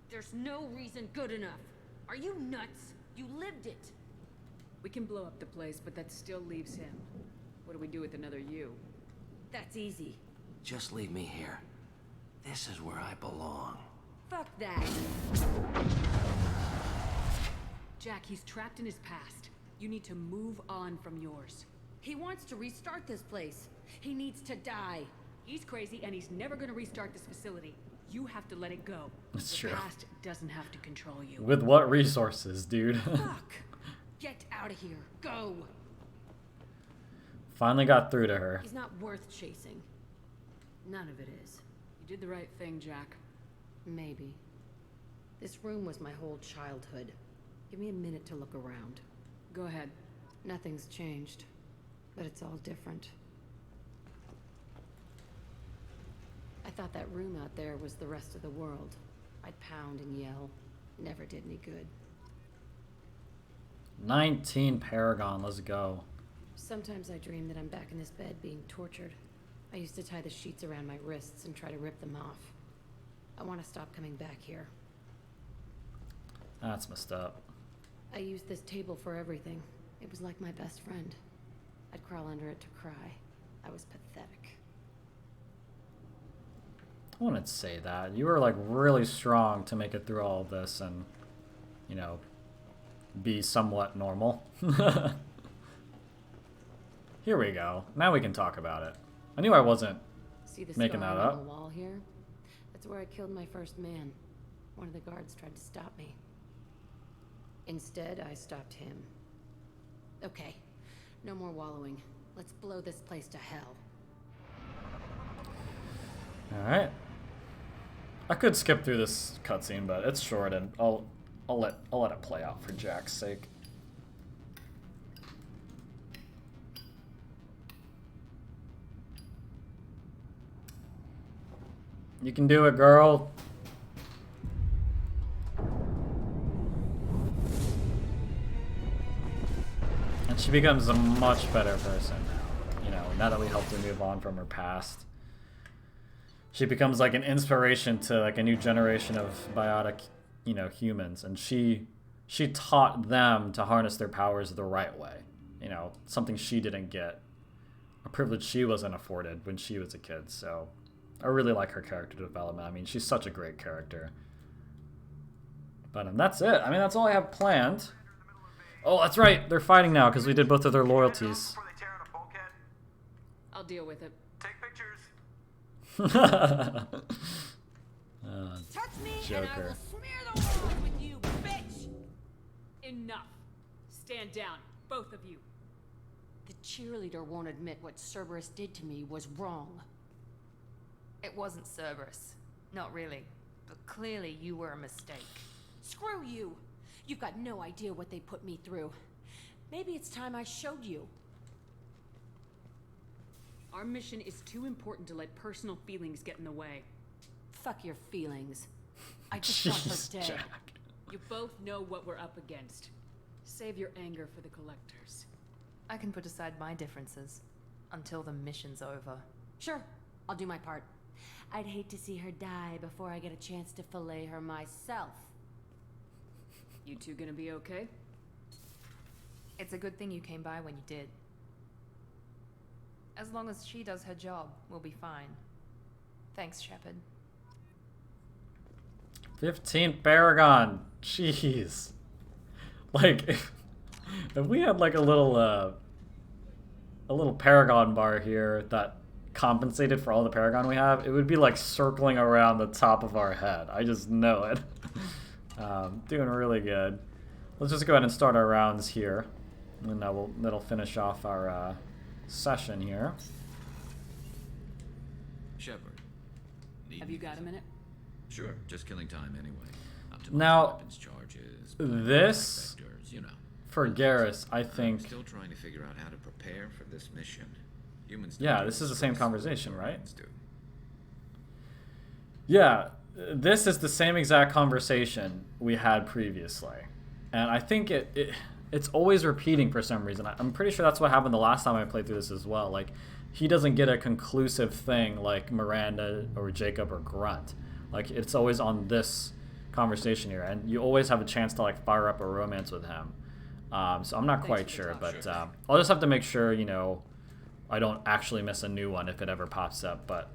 There's no reason good enough. Are you nuts? You lived it. We can blow up the place, but that still leaves him. What do we do with another you? That's easy. Just leave me here. This is where I belong. Fuck that. Jack, he's trapped in his past. You need to move on from yours. He wants to restart this place. He needs to die. He's crazy and he's never gonna restart this facility. You have to let it go. That's the true. past doesn't have to control you. With what resources, dude? Fuck. Get out of here. Go. Finally got through to her. He's not worth chasing. None of it is. You did the right thing, Jack. Maybe. This room was my whole childhood. Give me a minute to look around. Go ahead. Nothing's changed, but it's all different. I thought that room out there was the rest of the world. I'd pound and yell. Never did any good. 19 Paragon, let's go. Sometimes I dream that I'm back in this bed being tortured. I used to tie the sheets around my wrists and try to rip them off. I want to stop coming back here. That's messed up. I used this table for everything. It was like my best friend. I'd crawl under it to cry. I was pathetic. I wouldn't say that. You were like really strong to make it through all of this and, you know, be somewhat normal. Here we go. Now we can talk about it. I knew I wasn't making that up. On the wall here? That's where I killed my first man. One of the guards tried to stop me. Instead, I stopped him. Okay, no more wallowing. Let's blow this place to hell. Alright. I could skip through this cutscene, but it's short and I'll let it play out for Jack's sake. You can do it, girl. And she becomes a much better person now. You know, now that we helped her move on from her past. She becomes like an inspiration to like a new generation of biotic, you know, humans. And she taught them to harness their powers the right way. You know, something she didn't get. A privilege she wasn't afforded when she was a kid, so... I really like her character development. I mean, she's such a great character. But that's it. I mean, that's all I have planned. Oh, that's right. They're fighting now because we did both of their loyalties. I'll deal with it. Take pictures. Touch me Joker. and I will smear the walls with you, bitch! Enough. Stand down, both of you. The cheerleader won't admit what Cerberus did to me was wrong. It wasn't Cerberus. Not really. But clearly you were a mistake. Screw you! You've got no idea what they put me through. Maybe it's time I showed you. Our mission is too important to let personal feelings get in the way. Fuck your feelings. I just want her dead. Jack. You both know what we're up against. Save your anger for the collectors. I can put aside my differences until the mission's over. Sure, I'll do my part. I'd hate to see her die before I get a chance to fillet her myself. You two gonna be okay? It's a good thing you came by when you did. As long as she does her job, we'll be fine. Thanks, Shepard. 15 Paragon. Jeez. Like, if we had like a little Paragon bar here that compensated for all the Paragon we have, it would be like circling around the top of our head. I just know it. Doing really good. Let's just go ahead and start our rounds here, and that'll finish off our session here. Shepard. Have you got a minute? Sure, just killing time anyway. Now, Weapons charges, this, vectors, you know. for Garrus, I think... I'm still trying to figure out how to prepare for this mission. Humans yeah, this is the same conversation, right? Yeah, this is the same exact conversation we had previously. And I think it's always repeating for some reason. I'm pretty sure that's what happened the last time I played through this as well. Like, he doesn't get a conclusive thing like Miranda or Jacob or Grunt. Like, it's always on this conversation here, and you always have a chance to like fire up a romance with him. So I'm not quite sure, but I'll just have to make sure, you know, I don't actually miss a new one if it ever pops up. But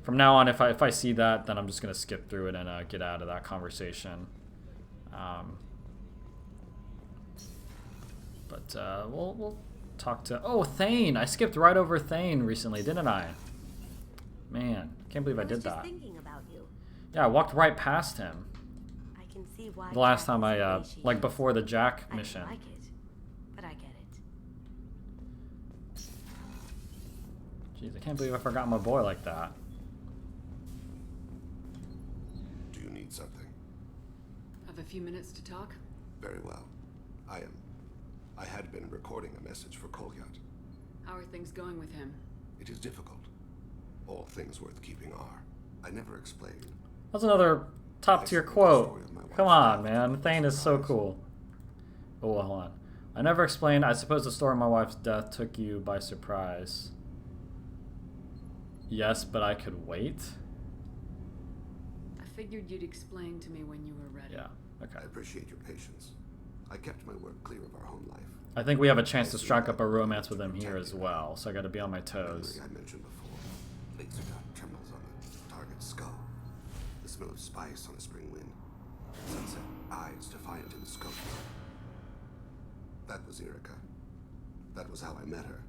from now on, if I see that, then I'm just gonna skip through it and get out of that conversation. But we'll talk to Thane. I skipped right over Thane recently, didn't I? Man, can't believe I did that. Thinking about you. Yeah, I walked right past him. I can see why the last time I like before the Jack mission. I like it, but I get it. Jeez, I can't believe I forgot my boy like that. Do you need something? Have a few minutes to talk? Very well. I had been recording a message for Kolyat. How are things going with him? It is difficult. All things worth keeping are. I never explained. That's another top tier quote. Come on, man. Thane is so cool. Oh, hold on. I never explained. I suppose the story of my wife's death took you by surprise. Yes, but I could wait. I figured you'd explain to me when you were ready. Yeah, okay. I appreciate your patience. I kept my work clear of our home life. I think we have a chance to strike up a romance with him here as well, so I gotta be on my toes. I mentioned before, laser dot trembles on the target's skull. The smell of spice on a spring wind. Sunset, eyes defiant in the scope. That was Erica. That was how I met her.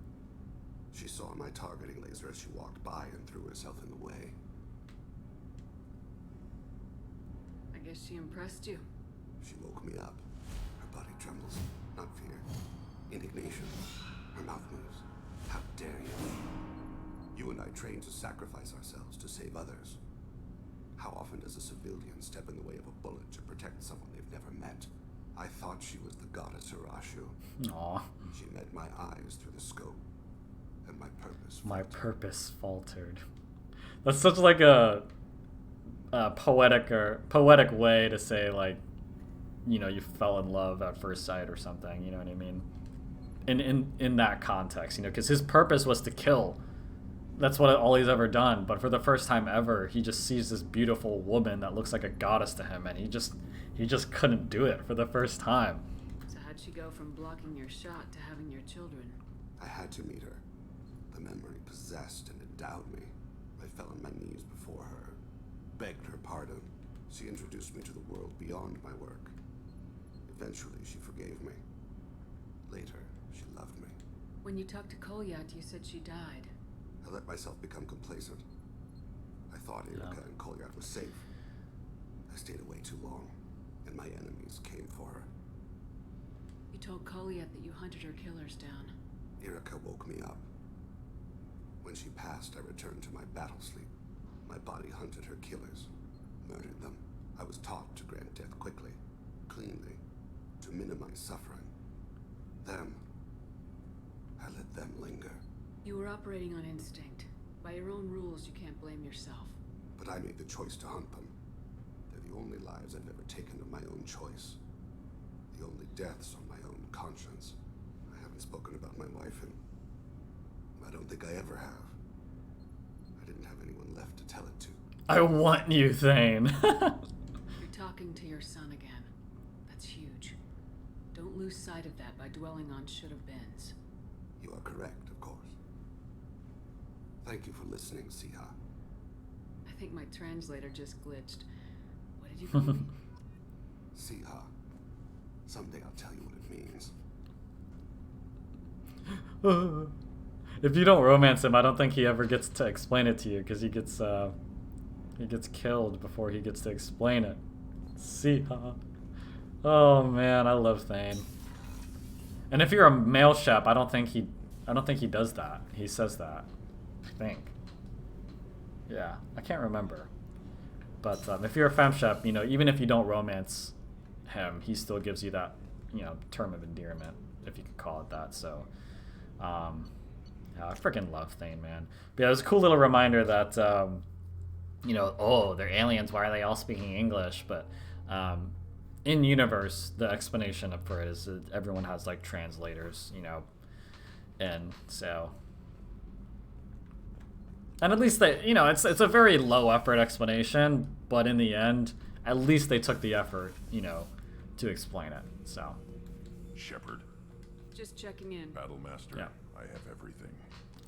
She saw my targeting laser as she walked by and threw herself in the way. I guess she impressed you. She woke me up. Her body trembles, not fear. Indignation. Her mouth moves. How dare you? You and I trained to sacrifice ourselves to save others. How often does a civilian step in the way of a bullet to protect someone they've never met? I thought she was the goddess Hirashu. Aww. She met my eyes through the scope, and my purpose faltered. My purpose faltered. That's such like a poetic way to say, like, you know, you fell in love at first sight or something. You know what I mean? In that context, you know, because his purpose was to kill. That's all he's ever done. But for the first time ever, he just sees this beautiful woman that looks like a goddess to him, and he just couldn't do it for the first time. So how'd she go from blocking your shot to having your children? I had to meet her. The memory possessed and endowed me. I fell on my knees before her, begged her pardon. She introduced me to the world beyond my work. Eventually, she forgave me. Later, she loved me. When you talked to Kolyat, you said she died. I let myself become complacent. I thought Erica and Kolyat were safe. I stayed away too long, and my enemies came for her. You told Kolyat that you hunted her killers down. Erica woke me up. When she passed, I returned to my battle sleep. My body hunted her killers, murdered them. I was taught to grant death quickly, cleanly, to minimize suffering. Them, I let them linger. You were operating on instinct. By your own rules, you can't blame yourself. But I made the choice to hunt them. They're the only lives I've ever taken of my own choice. The only deaths on my own conscience. I haven't spoken about my wife, and I don't think I ever have. I didn't have anyone left to tell it to. I want you, Thane. You're talking to your son again. That's huge. Don't lose sight of that by dwelling on should-have-beens. You are correct, of course. Thank you for listening, Siha. think my translator just glitched. What did you call me? See, someday I'll tell you what it means. If you don't romance him, I don't think he ever gets to explain it to you, because he gets killed before he gets to explain it. See, oh man, I love Thane. And if you're a male Shep, I don't think he does that. He says that, I think. Yeah, I can't remember. But if you're a FemShep, you know, even if you don't romance him, he still gives you that, you know, term of endearment, if you could call it that. So, yeah, I freaking love Thane, man. But yeah, it was a cool little reminder that, you know, oh, they're aliens. Why are they all speaking English? But in universe, the explanation for it is that everyone has like translators, you know, and so. And at least they, you know, it's a very low effort explanation, but in the end, at least they took the effort, you know, to explain it. So. Shepard. Just checking in. Battlemaster. Yeah. I have everything.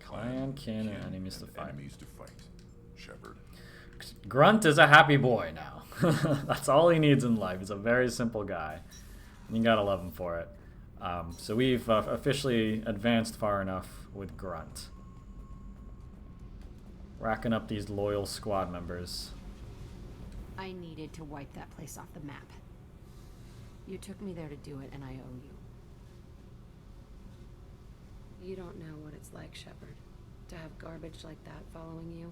Clan, kin, and enemies to fight. Enemies to fight. Shepard. Grunt is a happy boy now. That's all he needs in life. He's a very simple guy. And you gotta love him for it. So we've officially advanced far enough with Grunt. Racking up these loyal squad members. I needed to wipe that place off the map. You took me there to do it, and I owe you. You don't know what it's like, Shepard, to have garbage like that following you.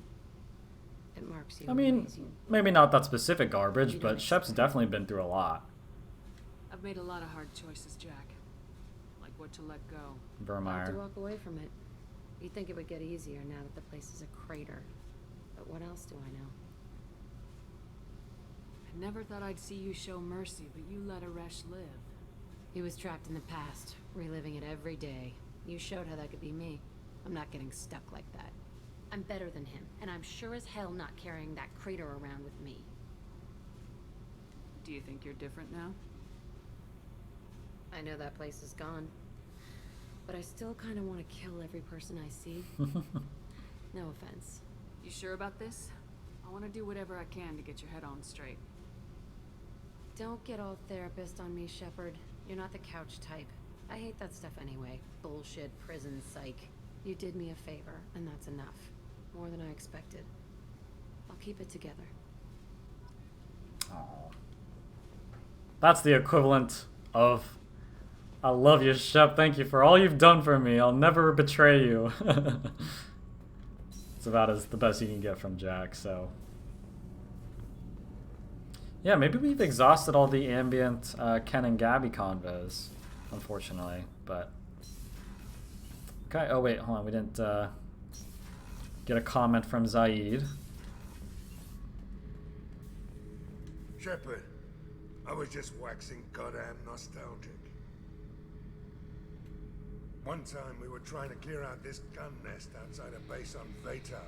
It marks you. I mean, maybe not that specific garbage, but Shep's definitely been through a lot. I've made a lot of hard choices, Jack. Like what to let go. Have to walk away from it. You'd think it would get easier now that the place is a crater. But what else do I know? I never thought I'd see you show mercy, but you let Aresh live. He was trapped in the past, reliving it every day. You showed how that could be me. I'm not getting stuck like that. I'm better than him, and I'm sure as hell not carrying that crater around with me. Do you think you're different now? I know that place is gone. But I still kind of want to kill every person I see. No offense. You sure about this? I want to do whatever I can to get your head on straight. Don't get all therapist on me, Shepard. You're not the couch type. I hate that stuff anyway. Bullshit, prison, psych. You did me a favor, and that's enough. More than I expected. I'll keep it together. Oh. That's the equivalent of, I love you, Shep. Thank you for all you've done for me. I'll never betray you. It's about the best you can get from Jack, so. Yeah, maybe we've exhausted all the ambient Ken and Gabby convos, unfortunately, but. Okay, oh wait, hold on, we didn't get a comment from Zaid. Shepard, I was just waxing goddamn nostalgic. One time we were trying to clear out this gun nest outside a base on Vatar.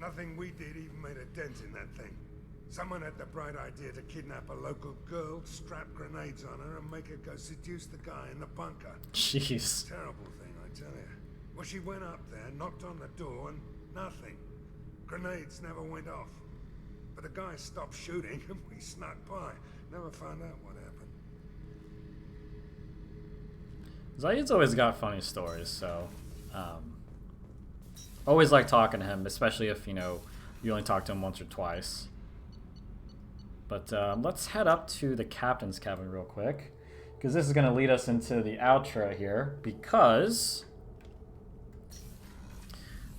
Nothing we did even made a dent in that thing. Someone had the bright idea to kidnap a local girl, strap grenades on her, and make her go seduce the guy in the bunker. Jeez. Terrible thing, I tell you. Well, she went up there, knocked on the door, and nothing. Grenades never went off. But the guy stopped shooting, and we snuck by. Never found out what happened. Zaid's always got funny stories, so always like talking to him, especially if, you know, you only talk to him once or twice. But let's head up to the captain's cabin real quick, because this is going to lead us into the outro here, because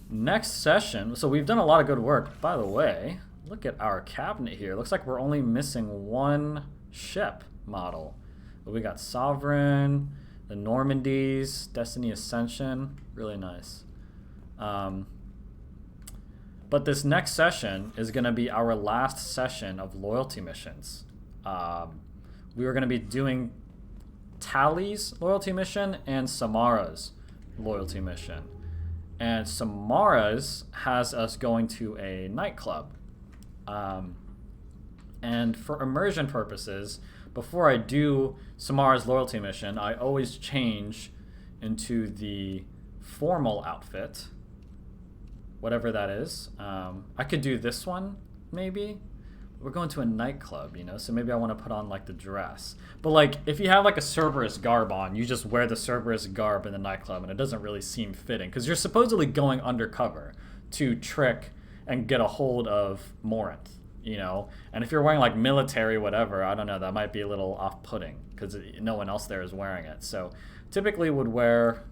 next session, so we've done a lot of good work. By the way, look at our cabinet here. Looks like we're only missing one ship model. But we got Sovereign, the Normandies, Destiny Ascension, really nice. But this next session is going to be our last session of loyalty missions. We are going to be doing Tali's loyalty mission and Samara's loyalty mission. And Samara's has us going to a nightclub. And for immersion purposes, before I do Samara's loyalty mission, I always change into the formal outfit. whatever that is. I could do this one, maybe. We're going to a nightclub, you know, so maybe I want to put on like the dress. But like, if you have like a Cerberus garb on, you just wear the Cerberus garb in the nightclub, and it doesn't really seem fitting because you're supposedly going undercover to trick and get a hold of Morinth, you know. And if you're wearing like military whatever, I don't know, that might be a little off-putting because no one else there is wearing it. So typically would wear.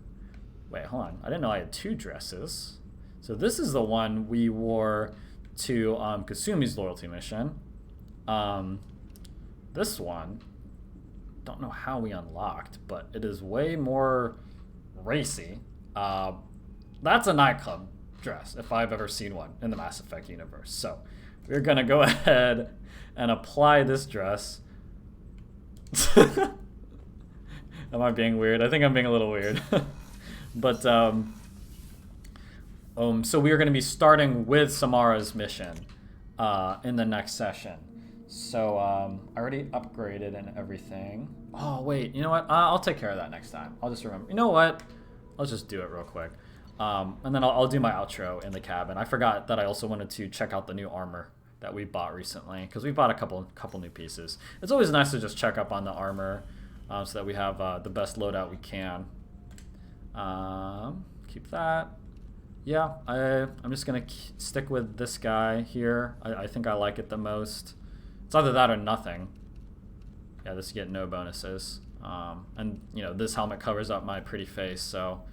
Wait, hold on. I didn't know I had 2 dresses. So this is the one we wore to Kasumi's loyalty mission. This one, don't know how we unlocked, but it is way more racy. That's a nightclub dress, if I've ever seen one in the Mass Effect universe. So we're gonna go ahead and apply this dress. Am I being weird? I think I'm being a little weird. But so we are going to be starting with Samara's mission in the next session. So I already upgraded and everything. Oh wait, you know what? I'll take care of that next time. I'll just remember. You know what? I'll just do it real quick, and then I'll do my outro in the cabin. I forgot that I also wanted to check out the new armor that we bought recently because we bought a couple new pieces. It's always nice to just check up on the armor so that we have the best loadout we can. Keep that. Yeah, I'm just gonna stick with this guy here. I think I like it the most. It's either that or nothing. Yeah, this get no bonuses. And you know, this helmet covers up my pretty face, so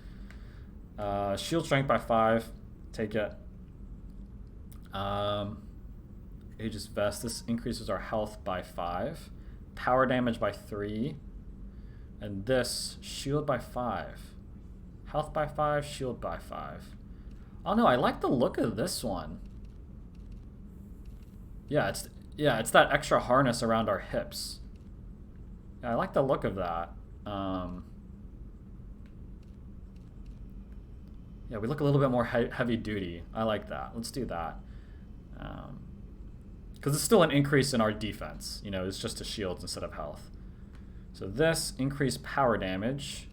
shield strength by 5, take it. Aegis vest, this increases our health by 5, power damage by 3, and this shield by 5. Health by 5, shield by 5. Oh no, I like the look of this one. Yeah, it's that extra harness around our hips. Yeah, I like the look of that. Yeah, we look a little bit more heavy duty. I like that. Let's do that. Because it's still an increase in our defense. You know, it's just a shield instead of health. So this increased power damage.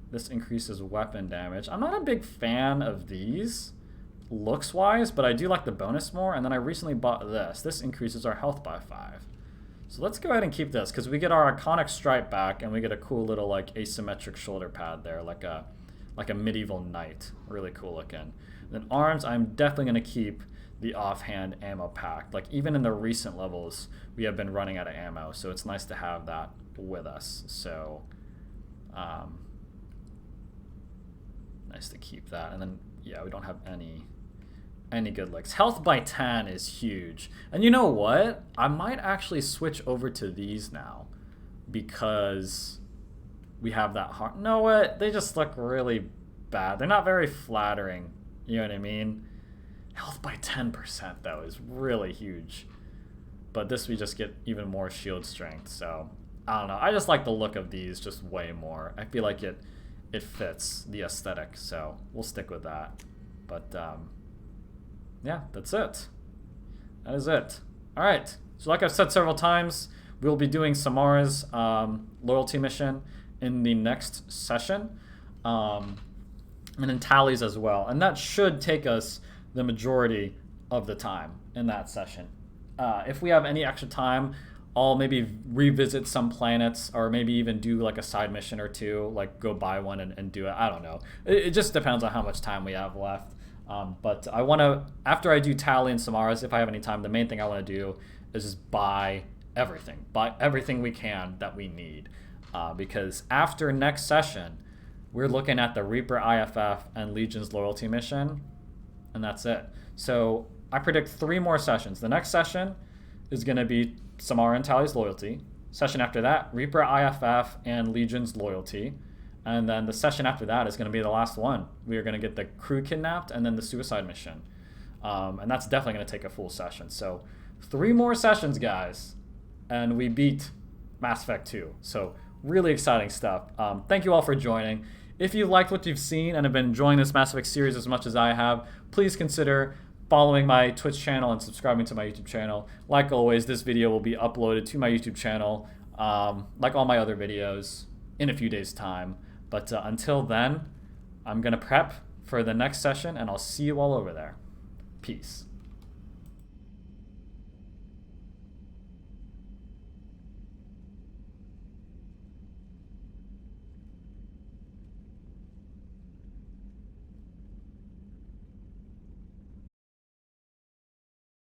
This increases weapon damage. I'm not a big fan of these looks-wise, but I do like the bonus more. And then I recently bought this. This increases our health by 5. So let's go ahead and keep this because we get our iconic stripe back, and we get a cool little like asymmetric shoulder pad there, like a medieval knight. Really cool looking. And then arms, I'm definitely gonna keep the offhand ammo pack. Like even in the recent levels, we have been running out of ammo, so it's nice to have that with us. So. Nice to keep that. And then yeah, we don't have any good licks. Health by 10 is huge. And you know what? I might actually switch over to these now because we have that heart. No, what? They just look really bad. They're not very flattering. You know what I mean? Health by 10% though is really huge. But this we just get even more shield strength. So I don't know. I just like the look of these just way more. I feel like it fits the aesthetic, so we'll stick with that. But yeah, that's it. That is it. All right. So like I've said several times, we'll be doing Samara's loyalty mission in the next session, and then Tally's as well. And that should take us the majority of the time in that session. If we have any extra time, I'll maybe revisit some planets, or maybe even do like a side mission or two, like go buy one and do it. I don't know. It just depends on how much time we have left. But I want to, after I do Tally and Samara's, if I have any time, the main thing I want to do is just buy everything we can that we need. Because after next session, we're looking at the Reaper IFF and Legion's loyalty mission, and that's it. So I predict 3 more sessions. The next session is going to be Samara and Tally's loyalty. Session after that, Reaper IFF and Legion's loyalty. And then the session after that is going to be the last one. We are going to get the crew kidnapped and then the suicide mission. And that's definitely going to take a full session. So 3 more sessions, guys. And we beat Mass Effect 2. So really exciting stuff. Thank you all for joining. If you liked what you've seen and have been enjoying this Mass Effect series as much as I have, please consider following my Twitch channel and subscribing to my YouTube channel. Like always, this video will be uploaded to my YouTube channel, like all my other videos, in a few days' time. But until then, I'm going to prep for the next session, and I'll see you all over there. Peace.